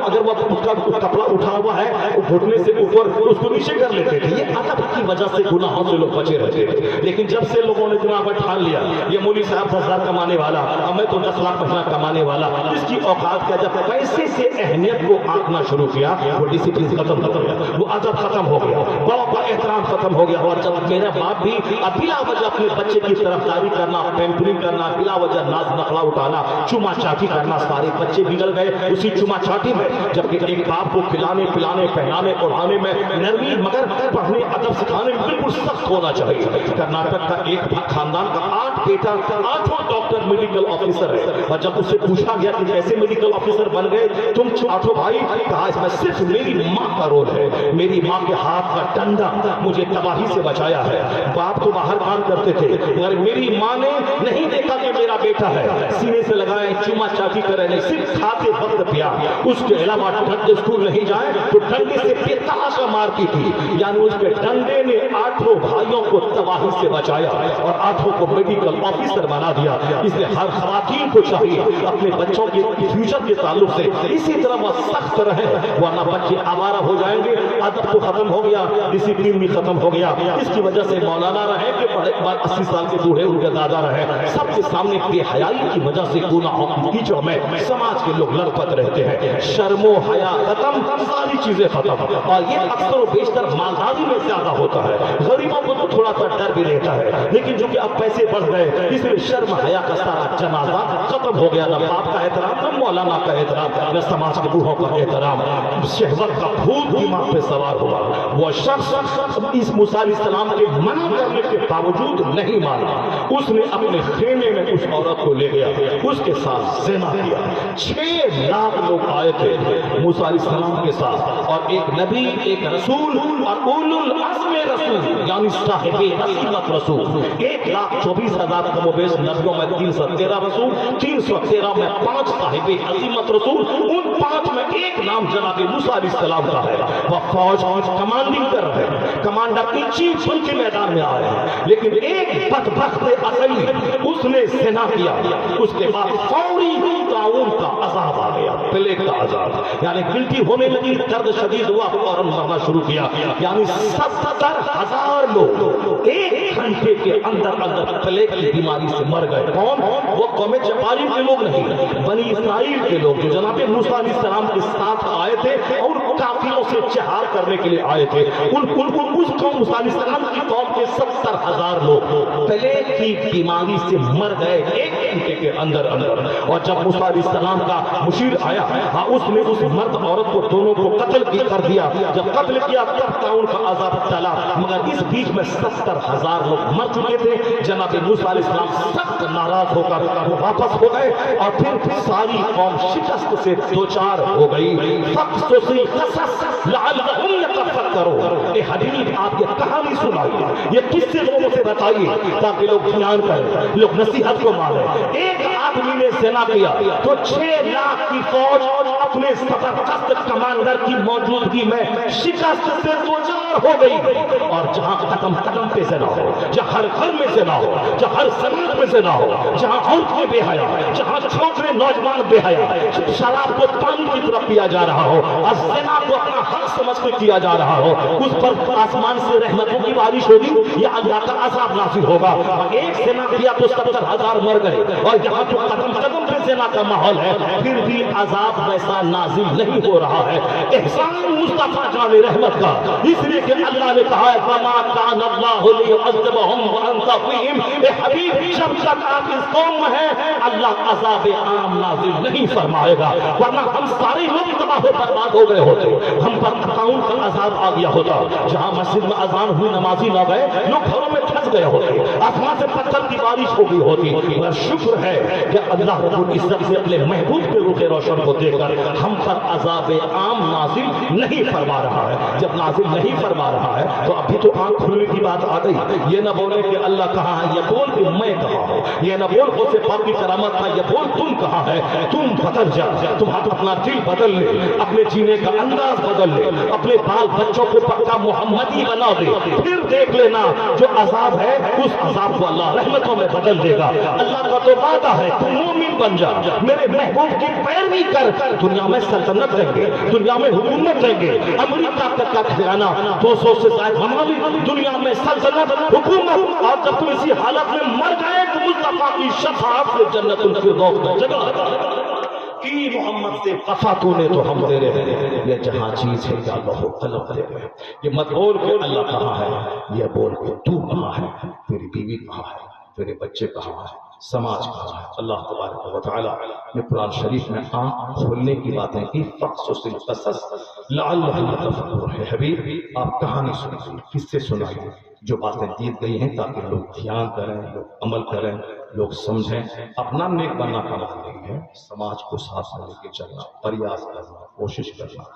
अगर वो उसका कपड़ा उठा हुआ है वो घुटने से ऊपर उसको नीचे कर लेते थे। ये अदब की वजह से गुनाहों से लोग बचे रहते थे। लेकिन जब से लोगों ने दिमाग में ठान लिया ये मौलवी साहब 10,000 कमाने वाला, मैं तो 10 लाख महीना कमाने वाला, इसकी औकात क्या, जब पैसे से अहमियत को आंकना शुरू किया वो डिसिप्लिन खत्म हो गया, वो अदब खत्म हो गया, बड़ों का एहतराम खत्म हो गया। और जब मेरा बाप भी बिला वजह अपने बच्चे की तरफदारी करना, पैम्परिंग करना, बिला वजह नाज नखला उठाना, चुमा चाटी करना, सारे बच्चे बिगड़ गए उसी चुमा चाटी में। जबकि एक बाप को खिलाने पिलाने पहनाने ओढ़ाने में नरमी, मगर पढ़ने अदब सिखाने में बिल्कुल सख्त होना चाहिए। कर्नाटक का एक खानदान का 8 बेटा, 8 डॉक्टर मेडिकल ऑफिसर है, और जब उससे पूछा गया कि कैसे मेडिकल ऑफिसर बन गए तुम 8 भाई, कहा इसमें सिर्फ मेरी माँ का रोल है, मेरी माँ के हाथ का डंडा मुझे तबाही से बचाया है। बाप तो बाहर काम करते थे मगर मेरी माँ ने नहीं देखा कि मेरा बेटा है, सीने से लगाए, चुमा चाटी करे नहीं, सिर्फ खाते वक्त पिया, उसके अलावा ठंडे स्कूल नहीं जाए तो डंडे से बेतहाशा मारती थी। यानी उसके डंडे ने 8 भाइयों को तबाही से बचाया और 8 को मेडिकल ऑफिसर बना दिया। इसलिए हर खवातीन को चाहिए अपने बच्चों के फ्यूचर के ताल्लुक से इसी तरह वह सख्त रहे, वरना बच्चे आवारा हो जाएंगे। अदब तो खत्म हो गया, डिसिप्लिन भी खत्म हो गया। इसकी वजह से मौलाना रहे कि 80 साल के बूढ़े उनके दादा रहे, सबके सामने बेहयाई की वजह से गुनाहों की कीचड़ में समाज के लोग लड़पत रहते हैं। शर्मो हया खत्म, सारी चीजें खत्म। और ये अक्सर बेशतर मालदारी में ज्यादा होता है। गरीबों को तो थोड़ा सा डर भी रहता है, लेकिन जो कि अब पैसे बढ़ गए इसलिए शर्म हया का सारा जनाजा खत्म हो गया। न बाप का एहतराम, न मौलाना का एहतराम, न समाज के बूढ़ों का एहतराम। शहवत का भूत दिमाग पे सवार हुआ। वह शख्स इस मूसा अलैहिस्सलाम के मना करने के बावजूद नहीं माना, उसने अपने खेमे में उस औरत को ले गया, उसके साथ ज़िना किया। 6 लाख लोग आए थे मूसा अलैहिस्सलाम के साथ, और एक नबी, एक रसूल और उलुल अज़्म रसूल यानी साहिबे असीमत रसूल। 1,24,000 कमोबेश नबियों में 313 रसूल, 313 में 5 साहिबे असीमत रसूल। उन 5 में एक नाम जनाब मूसा अलैहिस्सलाम का है। वह फौज कमांडिंग कर रहे हैं, कमांडर इन चीफ के मैदान में आ रहे हैं, लेकिन एक बदबख्त असली उसने ज़िना किया। उसके बाद फौरी ताउन का अज़ाब आ गया, प्लेग का अज़ाब, यानी गिल्टी होने लगी, दर्द शदीद हुआ, फौरन मरना शुरू किया। यानी 70,000 लोग 1 घंटे के अंदर अंदर प्लेग की बीमारी से मर गए। कौन? वो कौमे जबारी के लोग नहीं, बनी इस्राइल के लोग जो जनाब मूसा अलैहिस्सलाम के साथ आए थे और काफिरों से जिहाद करने के लिए आए थे। उस कौम मूसा अलैहिस्सलाम की कौम के 70,000 लोग प्लेग की बीमारी से मर गए 1 घंटे के अंदर अंदर। और जब मूसा अलैहिस्सलाम का मुशीर आया, हाँ, उसने उस मर्द औरत को दोनों को कत्ल कर दिया। जब कत्ल किया तब ताउन का अज़ाब टला, मगर इस बीच में 70,000 लोग मर चुके थे। जनाब मूसा अलैहिस्सलाम सख्त नाराज होकर वो वापस हो गए और फिर सारी कौम शिकस्त से दो-चार हो गई। ए हबीब, आप ये कहानी सुनाइए, ये किससे लोगों से बताइए ताकि लोग ध्यान करें, लोग नसीहत को माने। एक आदमी ने ज़िना किया तो 6 लाख की फौज अपने जबरदस्त कमांडर की मौजूदगी में शिकस्त से दो-चार हो गई। और जहां कदम कदम पे ज़िना हो, जहां हर घर में ज़िना हो, जहां हर समाज में ज़िना हो, जहां औरतें बेहया, जहां छोटे नौजवान बेहया, शराब को पानी की तरफ पिया जा रहा हो और ज़िना को अपना हक समझ के किया जा रहा हो, उस पर आसमान से रहमतों की बारिश होगी या अल्लाह का अज़ाब नाज़िल होगा। और एक ज़िना किया तो 70,000 मर गए। और यहाँ जो कदम कदम पे ज़िना का माहौल है, फिर भी अज़ाब वैसा नाज़िल नहीं हो रहा है। एहसान मुस्तफा जाने रहमत का, इसलिए कि अल्लाह ने कहा है वमा कान अल्लाहु लियुअज़्ज़िबहुम व अंता फ़ीहिम। ए हबीब, जब तक आप इस कौम में हैं अल्लाह अज़ाब आम नाज़िल नहीं फरमाएगा, वरना हम सारे लोग तबाह बर्बाद हो गए होते, हम पर ताउन का अज़ाब आ गया होता। जहाँ मस्जिद में अज़ान हुई नमाजी न गए, लोग घरों में फंस गए होते, आसमान से पत्थर की बारिश हो गई होती। मगर शुक्र है कि अल्लाह रब्बुल इज़्ज़त से अपने महबूब के रूखे रोशन को देखकर हम पर अज़ाब आम नाज़िल नहीं फरमा रहा है। जब नाज़िल नहीं फरमा रहा है तो अभी तो आंख खुलने की बात आ गई। ये न बोले कि अल्लाह कहाँ है, ये बोल कि मैं कहाँ हूँ। ये न बोल गौसे पाक की करामत है, ये बोल तुम कहाँ है। तुम बदल जा, तुम अपना दिल बदल ले, अपने जीने का अंदाज बदल ले, अपने बाल बच्चों को पक्का मोहम्मदी बना दे, फिर देख लेना जो अज़ाब है उस अज़ाब को अल्लाह रहमतों में बदल देगा। अल्लाह का तो वादा है, तुम मोमिन बन जा, मेरे महबूब की पैरवी कर, दुनिया में सल्तनत देंगे, दुनिया में हुकूमत देंगे। अमेरिका तक का खजाना 200 से ज्यादा ममालिक, दुनिया में सल्तनत हुकूमत। और जब तुम इसी हालत में मर गए तो मुस्तफा की शफाअत से जन्नतुल फिरदौस में जगह की मोहम्मद से वफा तूने तो हम दे रहे हैं। ये जहाँ चीज है क्या कहो तलब दे रहे। ये मत बोल के अल्लाह कहाँ है, ये बोल के तू कहाँ है, तेरी बीवी कहाँ है, तेरे बच्चे कहाँ है, समाज कहाँ है। अल्लाह तबारक व तआला ने कुरान शरीफ में आँख खोलने की बातें की। फ़क़्सुसिल क़सस लअल्लहुम यतफ़क्करून। है हबीब, आप कहानी सुनाइए, किससे सुनाइए जो बातें दी गई हैं ताकि लोग ध्यान करें, लोग अमल करें, लोग समझें। अपना नेक बनना कमाल नहीं है, समाज को साथ लेके चलना, प्रयास करना, कोशिश करना।